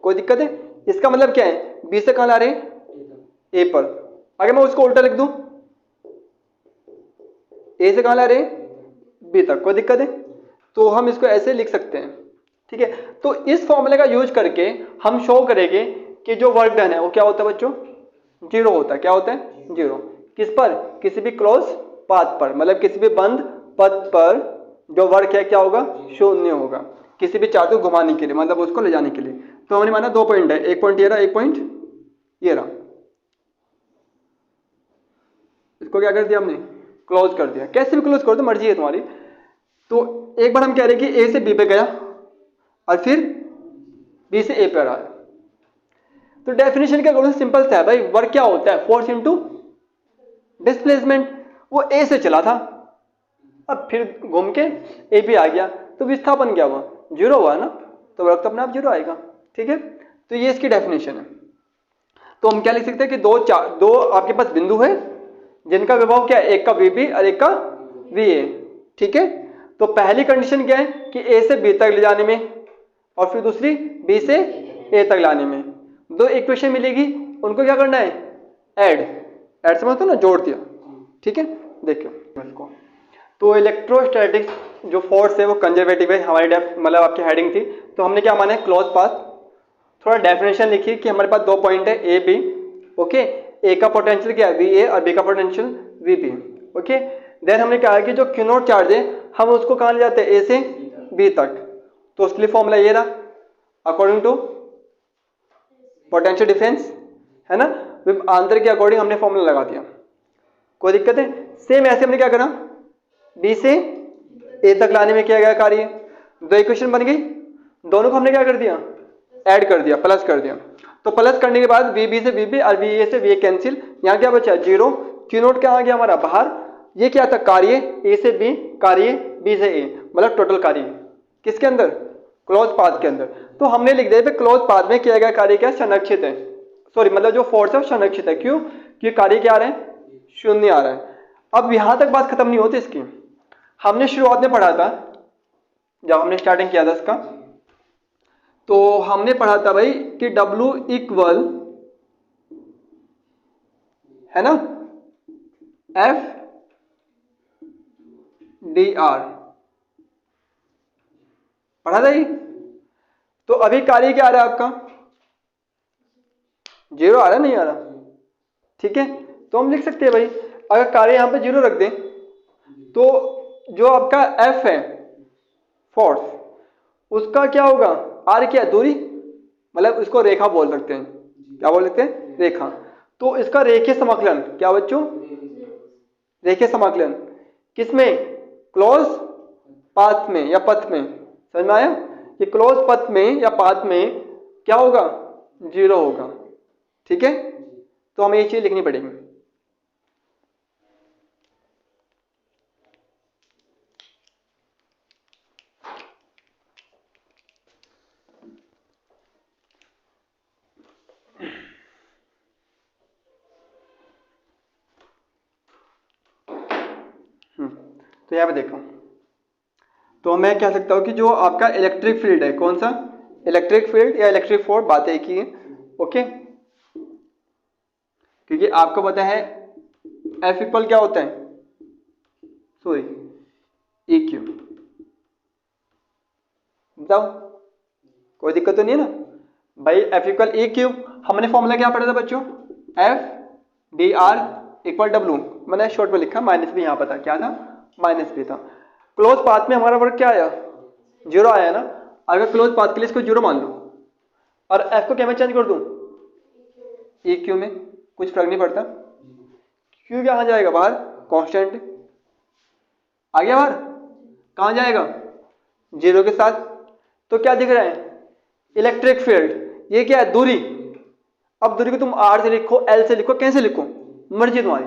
S1: कोई दिक्कत है? इसका मतलब क्या है, B से कहां ला रहे A पर, अगर मैं उसको उल्टा लिख दूं A से कहां ला रहे B तक, कोई दिक्कत है? तो हम इसको ऐसे लिख सकते हैं। ठीक है, तो इस फॉर्मूले का यूज करके हम शो करेंगे कि जो वर्क डन है वो क्या होता है बच्चों, जीरो होता है। क्या होता है, जीरो। किस पर, किसी भी क्लोज पाथ पर, मतलब किसी भी बंद पथ पर जो वर्क है क्या होगा, शून्य होगा, किसी भी चार्ज को घुमाने के लिए, मतलब उसको ले जाने के लिए। तो हमने माना 2 पॉइंट है, एक पॉइंट ये रहा, एक पॉइंट ये रहा, इसको क्या कर दिया हमने, क्लोज कर दिया। कैसे भी क्लोज कर दो, मर्जी है तुम्हारी। तो एक बार हम कह रहे हैं कि A से B पे गया और फिर B से A पर आया। तो डेफिनेशन क्या करो, सिंपल सा है भाई, वर्क क्या होता है, फोर्स इनटू डिस्प्लेसमेंट। वो A से चला था, अब फिर घूम के A पे आ गया, तो विस्थापन क्या हुआ, जीरो हुआ ना, तो वर्क तो अपने आप जीरो आएगा। ठीक है, तो ये इसकी डेफिनेशन है। तो हम क्या लिख सकते हैं कि दो आपके पास बिंदु है जिनका विभव क्या है, एक का VB और एक का VA। ठीक है, तो पहली कंडीशन क्या है कि A से B तक ले जाने में, और फिर दूसरी B से A तक लाने में। दो इक्वेशन मिलेगी, उनको क्या करना है, ऐड समझते हो ना, जोड़ दिया। ठीक है, देखिए इसको, तो इलेक्ट्रोस्टैटिक्स जो फोर्स है वो कंजर्वेटिव है, हमारी मतलब आपकी हेडिंग थी। तो हमने क्या माना है, क्लोज पाथ। थोड़ा डेफिनेशन लिखिए कि हमारे पास 2 पॉइंट है A B। ओके, A का पोटेंशियल क्या है VA और B का पोटेंशियल VB। ओके, देन हमने कहा कि जो Q0 चार्ज है हम उसको कहाँ ले जाते हैं, A से B तक। तो उसके लिए फॉर्मूला ये रहा, अकॉर्डिंग टू पोटेंशियल डिफरेंस, है ना, आंतर के अकॉर्डिंग हमने फॉर्मूला लगा दिया। कोई दिक्कत है? सेम ऐसे हमने क्या करा, B से A तक लाने में किया गया कार्य, दो इक्वेशन बन गई, दोनों को हमने क्या कर दिया, ऐड कर दिया, प्लस कर दिया। तो प्लस करने के बाद VB से VB और VA से VA कैंसिल, यहाँ क्या बचा, जीरो। Q0 क्या आ गया हमारा बाहर। ये क्या था, कार्य A से B, कार्य B से A, मतलब टोटल कार्य किसके अंदर, क्लोज पाथ के अंदर। तो हमने लिख दिया क्लोज पाथ में किया गया कार्य क्या, संरक्षित है, सॉरी मतलब जो फोर्स है वो संरक्षित है। क्यों, क्योंकि कार्य क्या आ रहा है, शून्य आ रहा है। अब यहां तक बात खत्म नहीं होती इसकी, हमने शुरुआत में पढ़ा था, जब हमने स्टार्टिंग किया था इसका, तो हमने पढ़ा था भाई कि W इक्वल है ना F dr, पढ़ा था ये। तो अभी कार्य क्या आ रहा है आपका, जीरो आ रहा नहीं आ रहा? ठीक है, तो हम लिख सकते हैं भाई, अगर कार्य यहाँ पे जीरो रख दें तो जो आपका एफ है फोर्स, उसका क्या होगा, आर क्या है, दूरी, मतलब उसको रेखा बोल सकते हैं। क्या बोल सकते हैं, रेखा। तो इसका रेखीय समाकलन क्या बच्चों, रेखीय समाकलन किसमें, क्लोज पाथ में या पथ में, समझ में आया कि क्लोज पथ में या पाथ में क्या होगा, जीरो होगा। ठीक है, तो हमें ये चीज लिखनी पड़ेगी। तो यहाँ पे देखो, तो मैं कह सकता हूँ कि जो आपका इलेक्ट्रिक फील्ड है, कौन सा, इलेक्ट्रिक फील्ड या इलेक्ट्रिक फोर्स, बात एक ही है। ओके, क्योंकि आपको पता है एफ इक्वल क्या होता है, सॉरी ई क्यू, बताओ कोई दिक्कत तो नहीं है ना भाई, एफ इक्वल ई क्यू। हमने फॉर्मूला क्या पढ़ा था बच्चों, F D are equal W, मैंने शॉर्ट में लिखा, माइनस भी यहाँ पता क्या था, माइनस भी था। क्लोज पाथ में हमारा वर्क क्या आया, जीरो आया ना। अगर क्लोज पाथ के लिए इसको जीरो मान लो और एफ को क्या में चेंज कर दूं, ई क्यू में, कुछ फर्क नहीं पड़ता, क्यू क्या जाएगा बाहर, कांस्टेंट आ गया बाहर, कहाँ जाएगा, जीरो के साथ। तो क्या दिख रहा है, इलेक्ट्रिक फील्ड, ये क्या है, दूरी। अब दूरी को तुम आर से लिखो, एल से लिखो, कैसे लिखो, मर्जी तुम्हारी।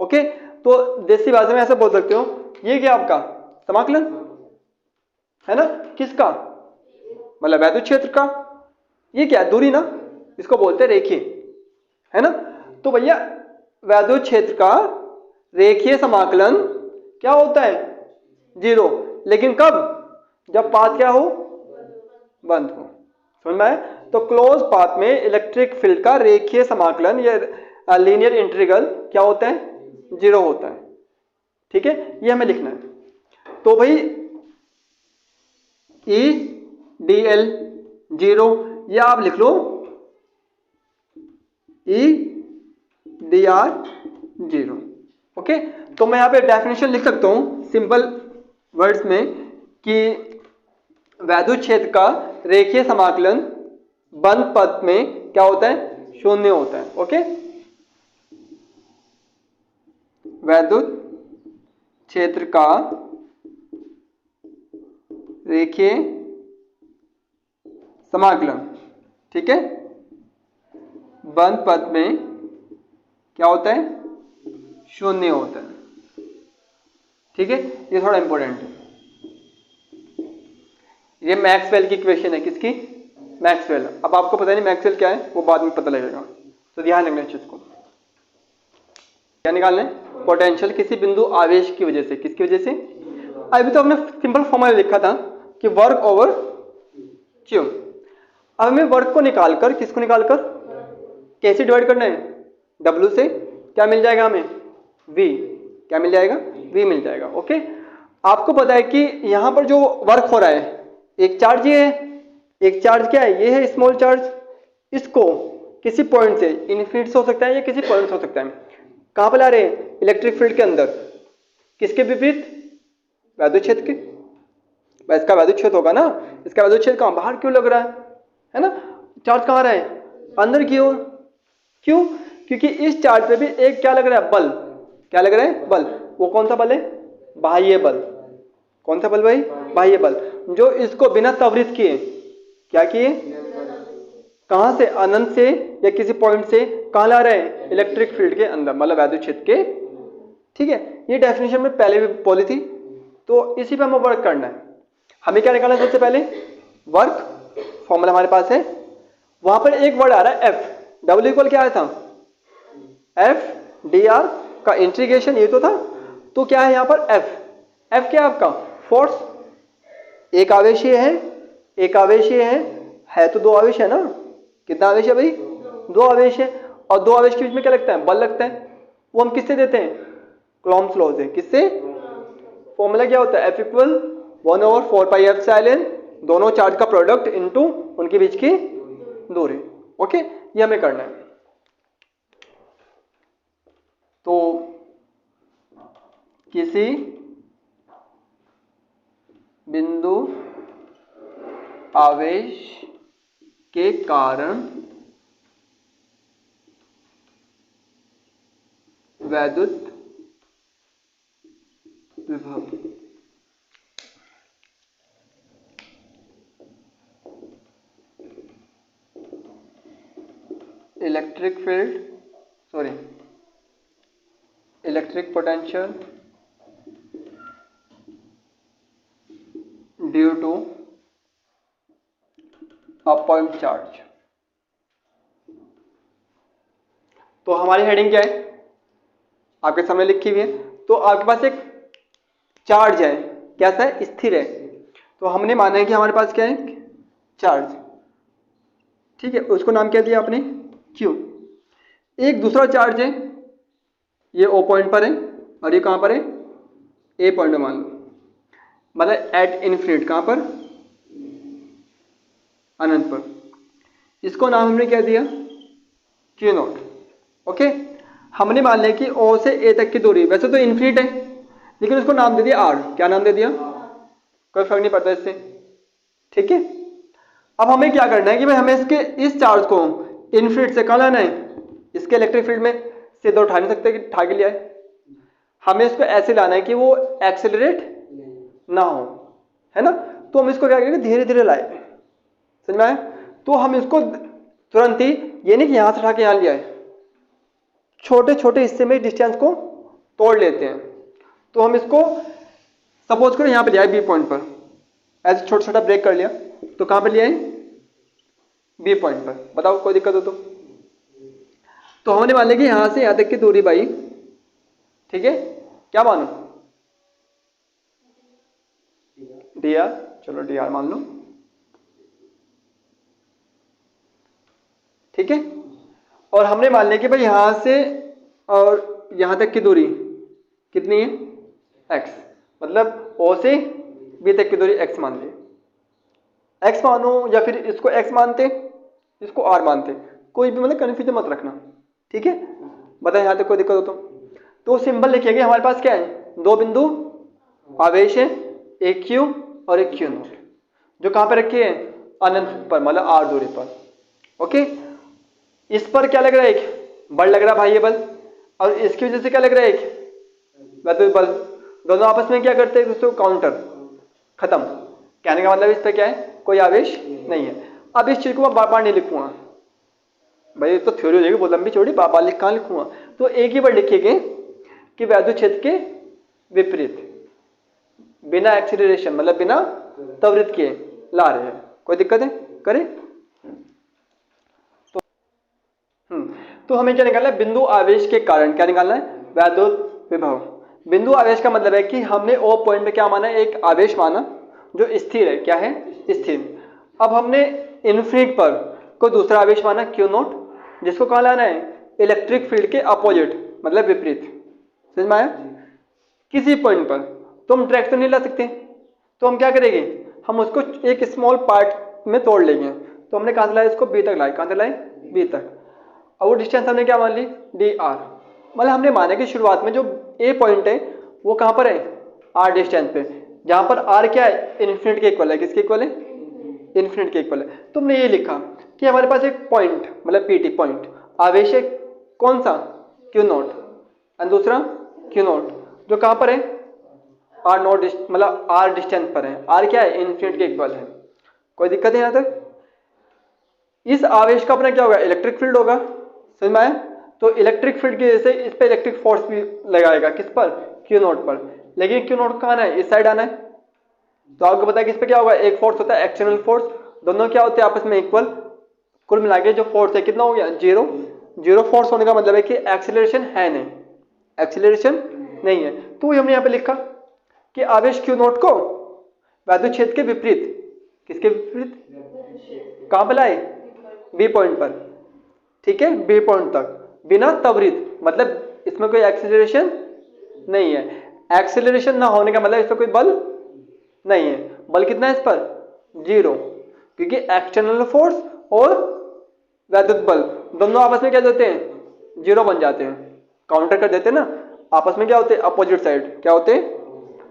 S1: ओके, तो देसी भाषा में ऐसे बोल सकते हो, ये क्या आपका समाकलन है ना, किसका, मतलब वैद्युत क्षेत्र का। ये क्या है, दूरी ना, इसको बोलते हैं रेखीय, है ना। तो भैया वैद्युत क्षेत्र का रेखीय समाकलन क्या होता है, जीरो, लेकिन कब, जब पाथ क्या हो, बंद हो। समझ में आया? तो क्लोज पाथ में इलेक्ट्रिक फील्ड का रेखीय समाकलन या लीनियर इंटीग्रल क्या होता है, जीरो होता है। ठीक है, ये हमें लिखना है। तो भाई ई डी एल जीरो, या आप लिख लो E D R zero. Okay, तो मैं यहाँ पे डेफिनेशन लिख सकता हूँ सिंपल वर्ड्स में कि वैद्युत क्षेत्र का रेखीय समाकलन बंद पथ में क्या होता है, शून्य होता है। ओके, वैद्युत क्षेत्र का रेखीय समाकलन, ठीक है, बंद पथ में क्या होता है, शून्य होता है। ठीक है, ये थोड़ा इंपॉर्टेंट है। ये मैक्सवेल की इक्वेशन है, किसकी, मैक्सवेल। अब आपको पता नहीं मैक्सवेल क्या है, वो बाद में पता लगेगा, तो ध्यान रखना इस चीज को। क्या निकालना है, पोटेंशियल किसी बिंदु आवेश की वजह से, किसकी वजह से, अभी तो हमने सिंपल फॉर्मूला लिखा था कि वर्क ओवर क्यू। अब हमें वर्क को निकालकर, किसको निकालकर, कैसे डिवाइड करना है, डब्ल्यू से क्या मिल जाएगा हमें, वी, क्या मिल जाएगा, वी मिल जाएगा। ओके, आपको पता है कि यहां पर जो वर्क हो रहा है, एक चार्ज ये है, एक चार्ज क्या है, ये है स्मॉल चार्ज। इसको किसी पॉइंट से, इनफिनिट से हो सकता है या किसी पॉइंट से हो सकता है, कहां पर ला रहे हैं, इलेक्ट्रिक फील्ड के अंदर, किसके विपरीत, वैद्युत क्षेत्र के। इसका वैद्युत क्षेत्र होगा ना, इसका वैद्युत क्षेत्र कहां, बाहर क्यों लग रहा है ना, चार्ज कहां रहा है, अंदर की ओर। क्यों, क्योंकि इस चार्ज पे भी एक क्या लग रहा है, बल, क्या लग रहा है, बल। वो कौन सा बल है, बाह्य बल। कौन सा बल भाई, बाह्य बल, जो इसको बिना त्वरित किए क्या किए, कहां से, अनंत से या किसी पॉइंट से कहां ला रहे हैं, इलेक्ट्रिक फील्ड के अंदर, मतलब वैद्युत क्षेत्र के। ठीक है, ये डेफिनेशन में पहले भी बोली थी, तो इसी पे हमें वर्क करना है। हमें क्या निकालना है, सबसे पहले वर्क, फॉर्मूला हमारे पास है, वहां पर एक वर्ड आ रहा है एफ, डब्ल्यू इक्वल क्या आया था, एफ डी आर का इंटीग्रेशन, ये तो था। तो क्या है यहाँ पर एफ, एफ क्या है आपका, फोर्स। एक आवेशीय है, एक आवेशीय है तो दो आवेश है ना, कितना आवेश है भाई, दो आवेश है, और दो आवेश के बीच में क्या लगता है, बल लगता है। वो हम किससे देते हैं, कूलॉम्स लॉ से। किससे, फॉर्मूला क्या होता है, एफ इक्वल 1/4 पाई एप्सिलॉन, दोनों चार्ज का प्रोडक्ट इनटू उनके बीच की दूरी। ओके, ये हमें करना है। किसी बिंदु आवेश के कारण वैद्युत विभव। Electric field electric potential due to a point charge. तो हमारी हेडिंग क्या है, आपके सामने लिखी हुई है। तो आपके पास एक चार्ज है, कैसा है, स्थिर है। तो हमने माना है कि हमारे पास क्या है, चार्ज, ठीक है। उसको नाम क्या दिया आपने, Q। एक दूसरा चार्ज है, ये O पॉइंट पर है और ये कहां पर है, A पॉइंट में मान लो, मतलब एट इन्फिनिट, कहां पर, अनंत पर। इसको नाम हमने क्या दिया, Q0। ओके, हमने मान लिया कि O से A तक की दूरी वैसे तो इन्फिनिट है, लेकिन उसको नाम दे दिया R। क्या नाम दे दिया, कोई फर्क नहीं पड़ता इससे, ठीक है। अब हमें क्या करना है कि भाई हमें इस चार्ज को इन्फिनिट से कहाँ लाना है, इसके इलेक्ट्रिक फील्ड में सीधा उठा नहीं सकते कि उठा के लिया है, हमें इसको ऐसे लाना है कि वो एक्सेलरेट ना हो, है ना। तो हम इसको क्या करेंगे, धीरे धीरे लाए, समझ में आया। तो हम इसको तुरंत ही, ये नहीं कि यहां से उठा के यहां लिया है, छोटे छोटे हिस्से में डिस्टेंस को तोड़ लेते हैं। तो हम इसको सपोज करो यहां पे लिया है, बी पॉइंट पर, ऐसे छोटा छोटा ब्रेक कर लिया। तो कहां पर लिया है, बी पॉइंट पर। बताओ कोई दिक्कत हो तो हमने मान लिया कि यहां से यहां तक की दूरी भाई, ठीक है, क्या मानो, dr, चलो dr मान लो, ठीक है। और हमने मान लिया कि भाई यहां से और यहां तक की दूरी कितनी है, x, मतलब O से B तक की दूरी x मान ली, x मानो या फिर इसको x मानते, इसको R मानते, कोई भी मतलब कन्फ्यूजन मत रखना, ठीक है। बताए यहां तक कोई दिक्कत हो तो सिंबल लिखिए, हमारे पास क्या है, दो बिंदु आवेश है, एक Q और एक Q0, जो कहां पर रखे हैं, अनंत पर, मतलब R दूरी पर। ओके, इस पर क्या लग रहा है, एक बल लग रहा भाई, ये बल, और इसकी वजह से क्या लग रहा है, एक वैद्युत बल। दोनों आपस में क्या करते हैं, दोस्तों, काउंटर, खत्म। कहने का मतलब इस पर क्या है, कोई आवेश नहीं है। अब इस चीज को मैं बार बार नहीं लिखूंगा भाई, तो थ्योरी हो जाएगी बहुत लंबी चौड़ी, बार बार कहां लिखूंगा। तो एक ही बार लिखेंगे कि वैद्युत क्षेत्र के विपरीत बिना एक्सीलरेशन, मतलब बिना त्वरित के ला रहे हैं। कोई दिक्कत है, करें। तो हमें क्या निकालना है, बिंदु आवेश के कारण क्या निकालना है, वैद्युत विभव। बिंदु आवेश का मतलब है कि हमने O पॉइंट पे क्या माना, एक आवेश माना जो स्थिर है, क्या है, स्थिर। अब हमने इन्फिनिट पर कोई दूसरा आवेश माना Q0, जिसको कहाँ लाना है, इलेक्ट्रिक फील्ड के अपोजिट, मतलब विपरीत, समझ में आया। किसी पॉइंट पर तो हम डायरेक्ट तो नहीं ला सकते, तो हम क्या करेंगे, हम उसको एक स्मॉल पार्ट में तोड़ लेंगे। तो हमने कहाँ से लाया, इसको B तक लाए, कहाँ से लाए, B तक। और वो डिस्टेंस हमने क्या मान ली, dr, मतलब हमने माना कि शुरुआत में जो A पॉइंट है वो कहाँ पर है, R डिस्टेंस पे, जहां पर R क्या है, इन्फिनिट के इक्वल है, किसके इक्वल है, इन्फिनिट के इक्वल है। तो हमने ये लिखा कि हमारे पास एक पॉइंट, मतलब PT पॉइंट, आवेश है कौन सा, Q0, और दूसरा Q0, जो कहां पर है, R0, मतलब R डिस्टेंस पर है, R क्या है, इन्फिनिट के इक्वल है। कोई दिक्कत है यहां तक। इस आवेश का अपना क्या होगा, इलेक्ट्रिक फील्ड होगा, समझ में आया। तो इलेक्ट्रिक फील्ड की वजह से इस पर इलेक्ट्रिक फोर्स भी लगाएगा, किस पर, Q0 पर। लेकिन Q0 कहाँ आना है, इस साइड आना है। तो आपको पता है कि इस पर क्या होगा, एक फोर्स होता है एक्सटर्नल फोर्स, दोनों क्या होते हैं आपस में इक्वल। कुल मिला के जो फोर्स है कितना हो गया, जीरो। जीरो फोर्स होने का मतलब है कि एक्सीलरेशन है नहीं, एक्सीलरेशन नहीं है। तो हमने यहाँ पे लिखा कि आवेश Q0 को वैद्युत क्षेत्र के विपरीत, किसके विपरीत, कहां पे लाए, B पॉइंट पर, ठीक है, B पॉइंट तक बिना त्वरित, मतलब इसमें कोई एक्सीलरेशन नहीं है। एक्सीलरेशन ना होने का मतलब इसमें कोई बल नहीं है। बल कितना है इस पर, जीरो, क्योंकि एक्सटर्नल फोर्स और वैद्युत बल दोनों आपस में क्या देते हैं, जीरो बन जाते हैं, काउंटर कर देते हैं ना। आपस में क्या होते हैं, अपोजिट साइड क्या होते हैं,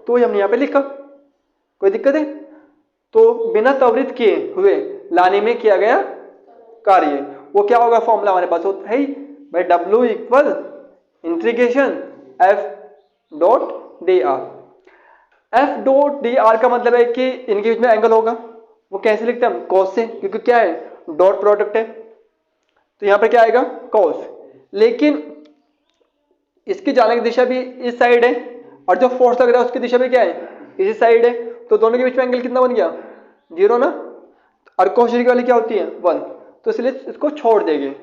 S1: तो हमने यहाँ पे लिखा, कोई दिक्कत है? तो बिना त्वरित किए हुए लाने में किया गया कार्य, वो क्या होगा, फॉर्मूला हमारे पास होता है भाई, W equal integration F dot D R. F dot D R का मतलब है कि इनके बीच में एंगल होगा, वो कैसे लिखते हैं हम, कॉस से, क्योंकि क्या है, डॉट प्रोडक्ट है, तो यहाँ पे क्या आएगा, कॉस। लेकिन इसकी जाने की दिशा भी इस साइड है, और जो फोर्स लग रहा है उसकी दिशा भी क्या है, इसी साइड है, तो दोनों के बीच में एंगल कितना बन गया, 0 ना, और कोशिश वाली क्या होती है 1, तो इसलिए इसको छोड़ देंगे।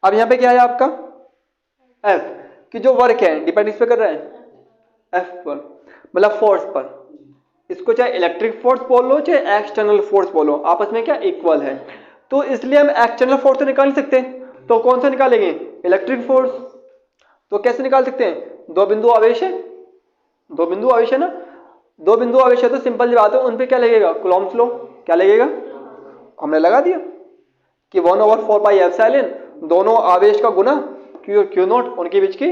S1: अब यहाँ पे क्या है आपका F कि जो वर्क है डिपेंड इस पे कर रहा है F पर, मतलब फोर्स पर, इसको चाहे इलेक्ट्रिक फोर्स बोल लो चाहे एक्सटर्नल फोर्स बोलो, आपस में क्या इक्वल है, तो इसलिए हम एक्सटर्नल फोर्स तो निकाल सकते हैं, तो कौन सा निकालेंगे, इलेक्ट्रिक फोर्स। तो कैसे निकाल सकते हैं, दो बिंदु आवेश है, दो बिंदु आवेश है ना, दो बिंदु आवेश है तो सिंपल बात है, उन पे क्या लगेगा, कूलॉम्स लॉ, क्या लगेगा, हमने लगा दिया कि 1/4 पाई एप्सिलॉन, दोनों आवेश का गुना क्यू और क्यू नॉट, उनके बीच की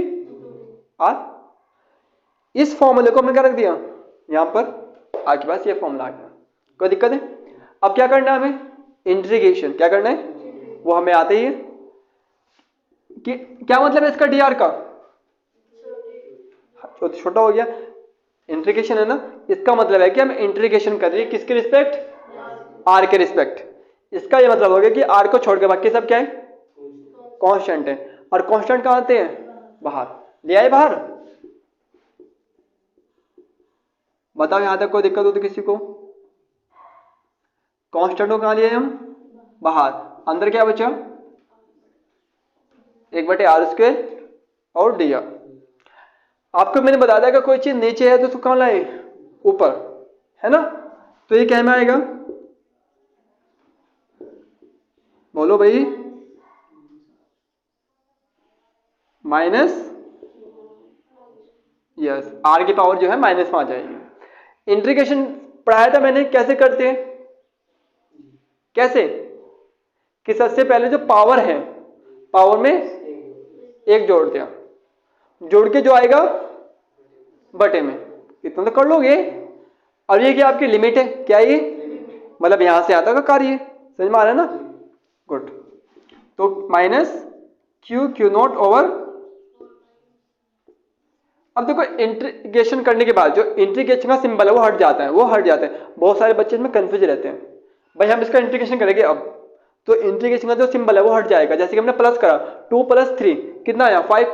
S1: आर। इस फॉर्मूले को हमने क्या रख दिया यहां पर, आपके पास ये फॉर्मूला आ गया, कोई दिक्कत है? अब क्या करना है हमें, इंटीग्रेशन, क्या करना है, वो हमें आते ही है कि क्या मतलब है इसका डी आर का, छोटा हो गया, इंटीग्रेशन है ना, इसका मतलब है कि हम इंटीग्रेशन कर रहे हैं किसके रिस्पेक्ट, आर के रिस्पेक्ट। इसका ये मतलब हो गया कि आर को छोड़ के बाकी सब क्या है, कांस्टेंट है, और कांस्टेंट कहां आते हैं, बाहर, ले आए बाहर, बताओ यहां तक कोई दिक्कत हो तो किसी को, कांस्टेंट को कहां लिए हम, बाहर, अंदर क्या बचा, 1/r² और डी आर। आपको मैंने बता दिया कि कोई चीज नीचे है तो उसको कहां लाए, ऊपर, है ना, तो ये क्या में आएगा, बोलो भाई, माइनस, यस, आर की पावर जो है माइनस में आ जाएगी। इंटीग्रेशन पढ़ाया था मैंने, कैसे करते हैं, कैसे, कि सबसे पहले जो पावर है, पावर में एक जोड़ दिया, जोड़ के जो आएगा बटे में, इतना तो कर लोगे। अब ये क्या आपकी लिमिट है, क्या ये, मतलब यहां से आता होगा कार्य, समझ में आ रहा है ना, गुड। तो minus Q Q not over, अब देखो इंटीग्रेशन करने के बाद जो इंटीग्रेशन का सिंबल है वो हट जाता है, वो हट जाता है, बहुत सारे बच्चे इसमें कंफ्यूज रहते हैं, भाई हम इसका इंटीग्रेशन करेंगे अब, तो इंटीग्रेशन का जो सिंबल है वो हट जाएगा, जैसे कि हमने प्लस करा, 2 + 3 कितना आया 5,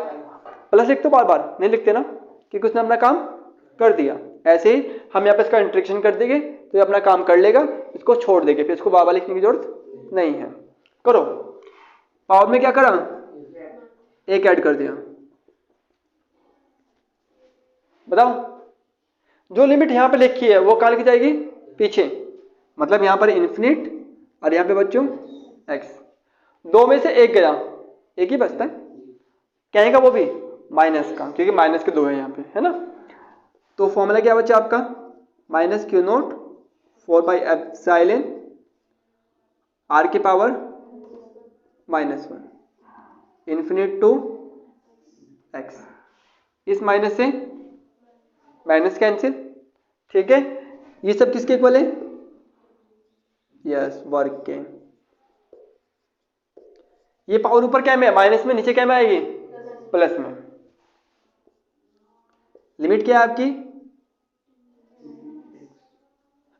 S1: प्लस लिखते बार बार नहीं लिखते ना, क्योंकि उसने अपना काम कर दिया। ऐसे ही हम यहाँ पे इसका इंटीग्रेशन कर देंगे तो ये अपना काम कर लेगा, इसको छोड़ देंगे, फिर इसको बार बार लिखने की जरूरत नहीं है। करो, पावर में क्या करा, एक ऐड कर दिया, बताओ, जो लिमिट यहां पे लिखी है वो कहां लिखी जाएगी, पीछे, मतलब यहां पर इन्फिनिट, और यहां पे बच्चों x, दो में से एक गया, एक ही बचता है, क्या का वो भी माइनस का, क्योंकि माइनस के दो है यहाँ पे, है ना, तो फॉर्मूला क्या बचा आपका, minus Q naught 4 pi epsilon R की पावर -1 इन्फिनिट टू x, इस माइनस से माइनस कैंसिल, ठीक है, ये सब किसके इक्वल है, यस, वर्क के। ये पावर ऊपर क्या में, माइनस में, नीचे क्या में आएगी, प्लस में। लिमिट क्या है आपकी,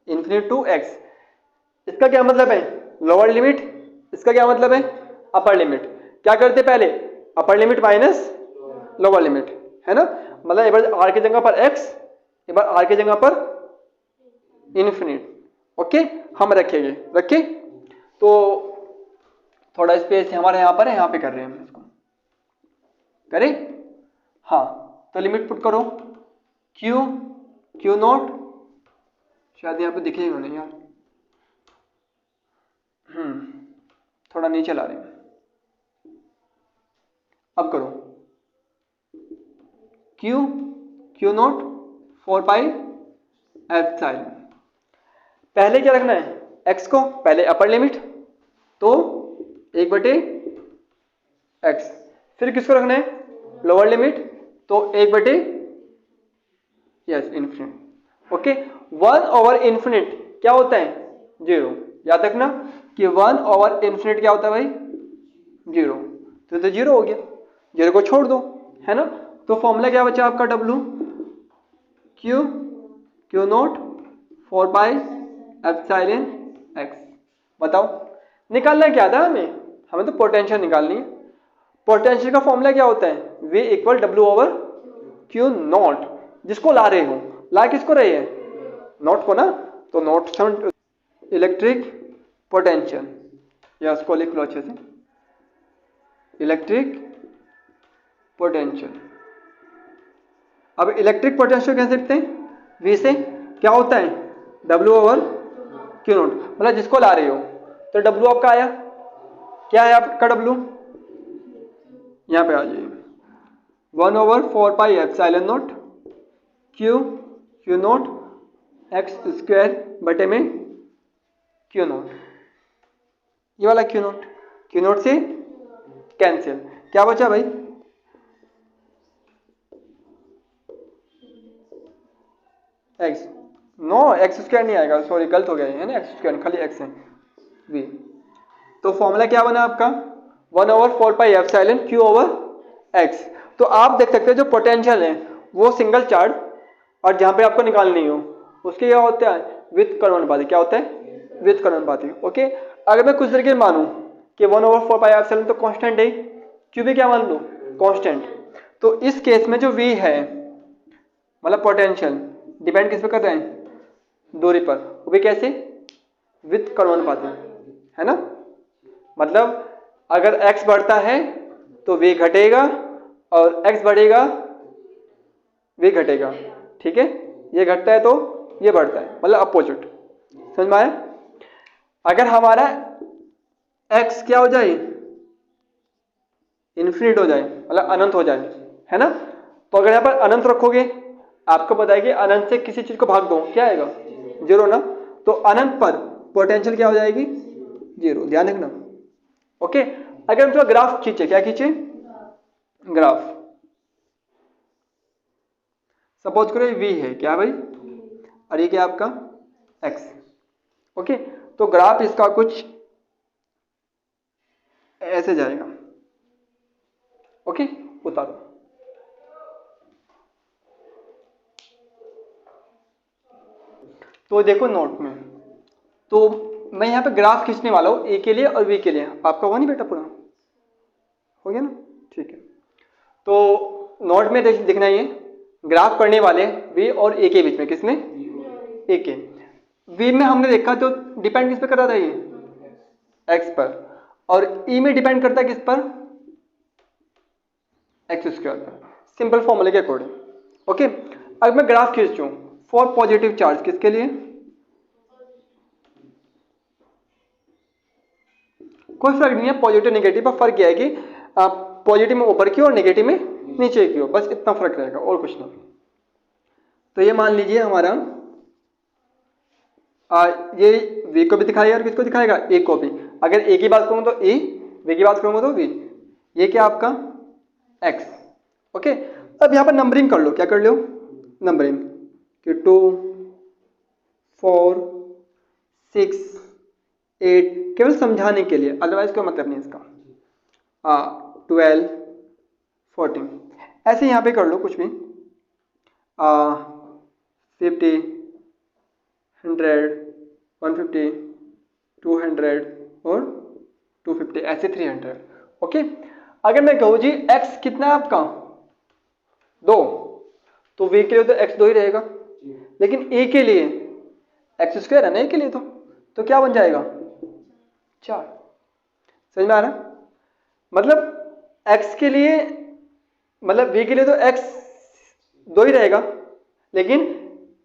S1: इन्फिनिट टू x, इसका क्या मतलब है, लोअर लिमिट, इसका क्या मतलब है, अपर लिमिट। क्या करते पहले, upper limit minus lower limit, है ना, मतलब एक बार r की जगह पर x, एक बार r की जगह पर इन्फिनिट, ओके, हम रखेंगे, रखे, तो थोड़ा स्पेस हमारे यहाँ पर है, यहाँ पे कर रहे हैं हम इसको, करें, हाँ, तो लिमिट पुट करो, q q नॉट, शायद यहाँ पे दिखेगा नहीं यार, थोड़ा नीचे ला रहे हैं, अब करो, q q not 4 pi epsilon, पहले क्या रखना है, x को, पहले अपर लिमिट, तो 1/x, फिर किसको रखना है, लोअर लिमिट, तो 1/, यस इन्फिनिट। ओके, 1/∞ क्या होता है? 0। याद रखना कि 1/∞ क्या होता है भाई? 0। तो 0 हो गया, 0 को छोड़ दो, है ना। तो फॉर्मूला क्या बचा आपका? W Q naught 4πε x। बताओ निकालना क्या था हमें तो पोटेंशियल निकालनी है। पोटेंशियल का फॉर्मूला क्या होता है? V = W/Q not. जिसको ला रहे हो, ला किसको रहे हैं? नॉट को ना। तो नॉट इलेक्ट्रिक पोटेंशियल, या उसको लिख लो अच्छे से, इलेक्ट्रिक पोटेंशियल। अब इलेक्ट्रिक पोटेंशियल कैसे लिखते हैं? V से क्या होता है? W/Q नॉट, मतलब जिसको ला रहे हो। तो W आपका आया, क्या है आपका W? यहाँ पे आ जाइए, 1/4πε0 Q not x² Q not. ये वाला Q नॉट से कैंसिल, क्या बचा भाई? x। नो, x² नहीं आएगा, सॉरी गलत हो गया है ना, x², खाली x है v। तो फॉर्मूला क्या बना आपका? 1/4πε/Q/x। तो आप देख सकते हो जो पोटेंशियल है वो सिंगल चार्ज, और जहां पे आपको निकालनी हो उसके क्या होता है? विथ कर्मानुपाती। क्या होता है? विथ कर्मानुपाती। ओके, अगर मैं कुछ तरीके मानूं कि 1/4πε तो कांस्टेंट है, Q भी क्या मान लो? कांस्टेंट। तो इस केस में जो V है, मतलब पोटेंशियल, डिपेंड किस पे कर रहे हैं? दूरी पर। वो भी कैसे? विथ कर्मानुपाती, है ना। मतलब अगर x बढ़ता है तो v घटेगा, और x बढ़ेगा v घटेगा। ठीक है, ये घटता है तो ये बढ़ता है, मतलब अपोजिट। समझ में आया? अगर हमारा x क्या हो जाए? इन्फिनिट हो जाए, मतलब अनंत हो जाए, है ना। तो अगर यहाँ पर अनंत रखोगे, आपको पता है कि अनंत से किसी चीज को भाग दो, क्या आएगा? 0 ना। तो अनंत पर पोटेंशियल क्या हो जाएगी? 0। ध्यान रखना। ओके, अगर हम जो ग्राफ खींचे, क्या खींचे? ग्राफ। सपोज करो v है क्या भाई, और ये क्या आपका x। ओके, तो ग्राफ इसका कुछ ऐसे जाएगा। ओके, उतारो। तो देखो नोट में, तो मैं यहाँ पे ग्राफ खींचने वाला हूँ a के लिए और v के लिए। आपका हुआ नहीं बेटा? पूरा हो गया ना? ठीक है। तो नोट में देखना, ये ग्राफ करने वाले v और a के बीच में, किसमें? a के। v में हमने देखा तो डिपेंड किस पे कर रहा था? ये x पर। और e में डिपेंड करता है किस पर? x² पर, सिंपल फॉर्मूले के अकॉर्डिंग। ओके, अब मैं ग्राफ खींचूं फॉर पॉजिटिव चार्ज, किसके लिए? कोई फर्क नहीं है, पॉजिटिव नेगेटिव पर फर्क यह है कि पॉजिटिव में ऊपर की और नेगेटिव में नीचे की ओर, बस इतना फर्क रहेगा और कुछ नहीं। तो ये मान लीजिए हमारा ये v को भी दिखाएगा और किसको दिखाएगा? a को भी। अगर a की बात करूं तो a, v की बात करूंगा तो v। ये क्या आपका x। ओके, अब यहां पर नंबरिंग कर लो। क्या कर लो? नंबरिंग कि 2 4 6 8, केवल समझाने के लिए, अदरवाइज कोई मतलब नहीं इसका। 12 14, ऐसे यहाँ पे कर लो कुछ भी। 50 100 150 200 और 250, ऐसे 300। ओके, अगर मैं कहूँ जी x कितना है आपका? 2, तो v के लिए तो x 2 ही रहेगा, लेकिन a के लिए x² है ना a के लिए, तो क्या बन जाएगा? 4। समझ में आ रहा? मतलब x के लिए, मतलब v के लिए तो x 2 ही रहेगा, लेकिन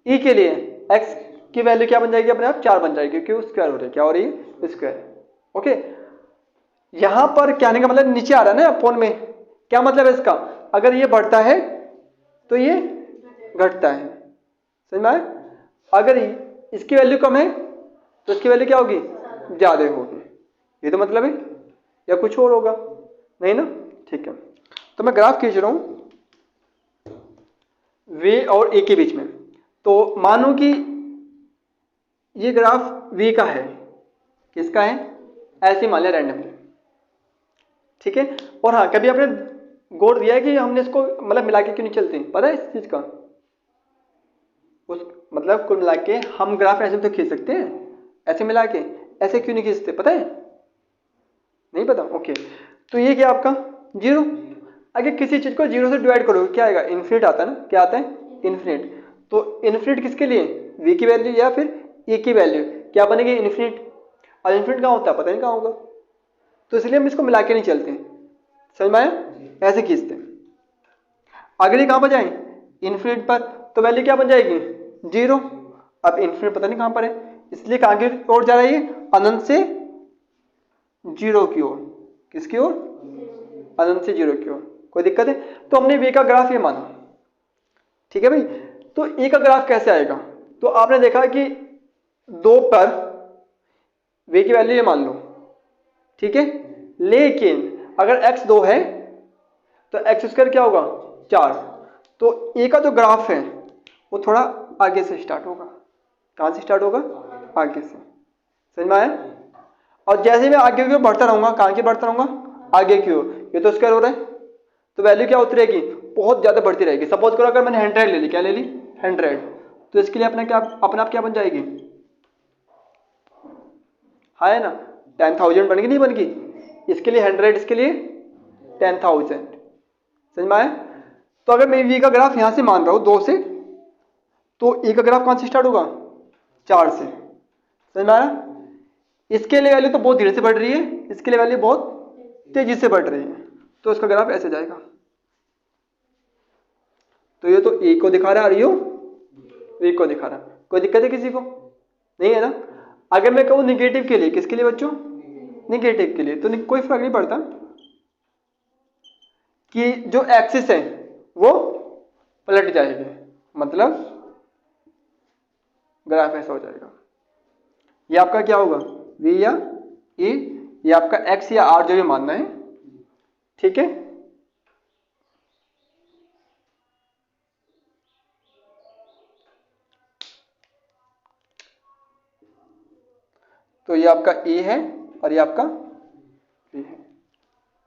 S1: e के लिए x की वैल्यू क्या बन जाएगी? अपने आप 4 बन जाएगी, क्योंकि स्क्वायर हो रही है। क्या हो रही है? स्क्वायर। ओके, यहां पर क्या आने का मतलब नीचे आ रहा है ना अपॉन में। क्या मतलब है इसका? अगर ये बढ़ता है तो ये घटता है। समझ में आया? अगर इसकी वैल्यू कम है तो इसकी वैल्यू क्या होगी? ज्यादा होगी। ये तो मतलब है, या कुछ और होगा? नहीं ना। ठीक है, तो मैं ग्राफ खींच रहा हूं। वे और ए के बीच में। तो मानो कि ये ग्राफ वी का है, किसका है, ऐसे मान लिया रैंडमली, ठीक है। और हाँ, कभी आपने गौर दिया है कि हमने इसको मतलब मिला के क्यों नहीं चलते, पता है इस चीज का? उस मतलब कुल मिला के हम ग्राफ ऐसे तो खींच सकते हैं, ऐसे मिला के, ऐसे क्यों नहीं खींचते, पता है? नहीं पता, ओके। तो ये क्या आपका जीरो। अगर किसी चीज को जीरो से डिवाइड करोगे क्या आएगा, इन्फिनिट आता है ना, क्या आता है, इन्फिनिट। तो इन्फिनिट किसके लिए, वी की वैल्यू या फिर ए की वैल्यू क्या बनेगी, इन्फिनिट। और इन्फिनिट कहाँ होता है, पता नहीं कहाँ होगा, तो इसलिए हम इसको मिला के नहीं चलते, समझ में आया, ऐसे खींचते हैं। अगर ये कहाँ पर जाए, इन्फिनिट पर, तो वैल्यू क्या बन जाएगी, जीरो। अब इन्फिनिट पता नहीं कहाँ पर है, इसलिए कहाँ की ओर जा रहा है ये, अनंत से जीरो की ओर। किसकी ओर, अनंत से जीरो की ओर। कोई दिक्कत है? तो हमने वे का ग्राफ ये माना, ठीक है भाई। तो ए का ग्राफ कैसे आएगा, तो आपने देखा कि 2 पर वे की वैल्यू ये मान लो, ठीक है। लेकिन अगर x 2 है तो x स्क्वायर क्या होगा, 4। तो ए का जो ग्राफ है वो थोड़ा आगे से स्टार्ट होगा। कहां से स्टार्ट होगा, आगे से, समझ में आया? और जैसे मैं आगे की ओर बढ़ता रहूंगा, कहां की बढ़ता रहूंगा, आगे की ओर, ये तो स्क्वायर हो रहा है, तो वैल्यू क्या होती रहेगी, बहुत ज्यादा बढ़ती रहेगी। सपोज करो अगर मैंने 100 ले ली, क्या ले ली, 100, तो इसके लिए अपने आप क्या बन जाएगी, हाँ है ना, 10,000 बन गई, नहीं बन गई, इसके लिए 100, इसके लिए 10,000, समझ में आया? तो अगर मैं वी का ग्राफ यहां से मान रहा हूं 2 से, तो ए का ग्राफ कहां से स्टार्ट होगा, 4 से, समझ में आया? इसके लिए वैल्यू तो बहुत धीरे से बढ़ रही है, इसके लिए वैल्यू बहुत तेजी से बढ़ रही है, तो इसका ग्राफ ऐसे जाएगा। तो ये तो ए को दिखा रहा है और ये वी को दिखा रहा है। कोई दिक्कत है किसी को, नहीं है ना? अगर मैं कहूं निगेटिव के लिए, किसके लिए बच्चों, निगेटिव के लिए, तो कोई फर्क नहीं पड़ता कि जो एक्सिस है वो पलट जाएगी, मतलब ग्राफ ऐसा हो जाएगा। ये आपका क्या होगा, वी या ई, ये आपका एक्स या आर जो भी मानना है, ठीक है। तो ये आपका ए है और ये आपका बी है।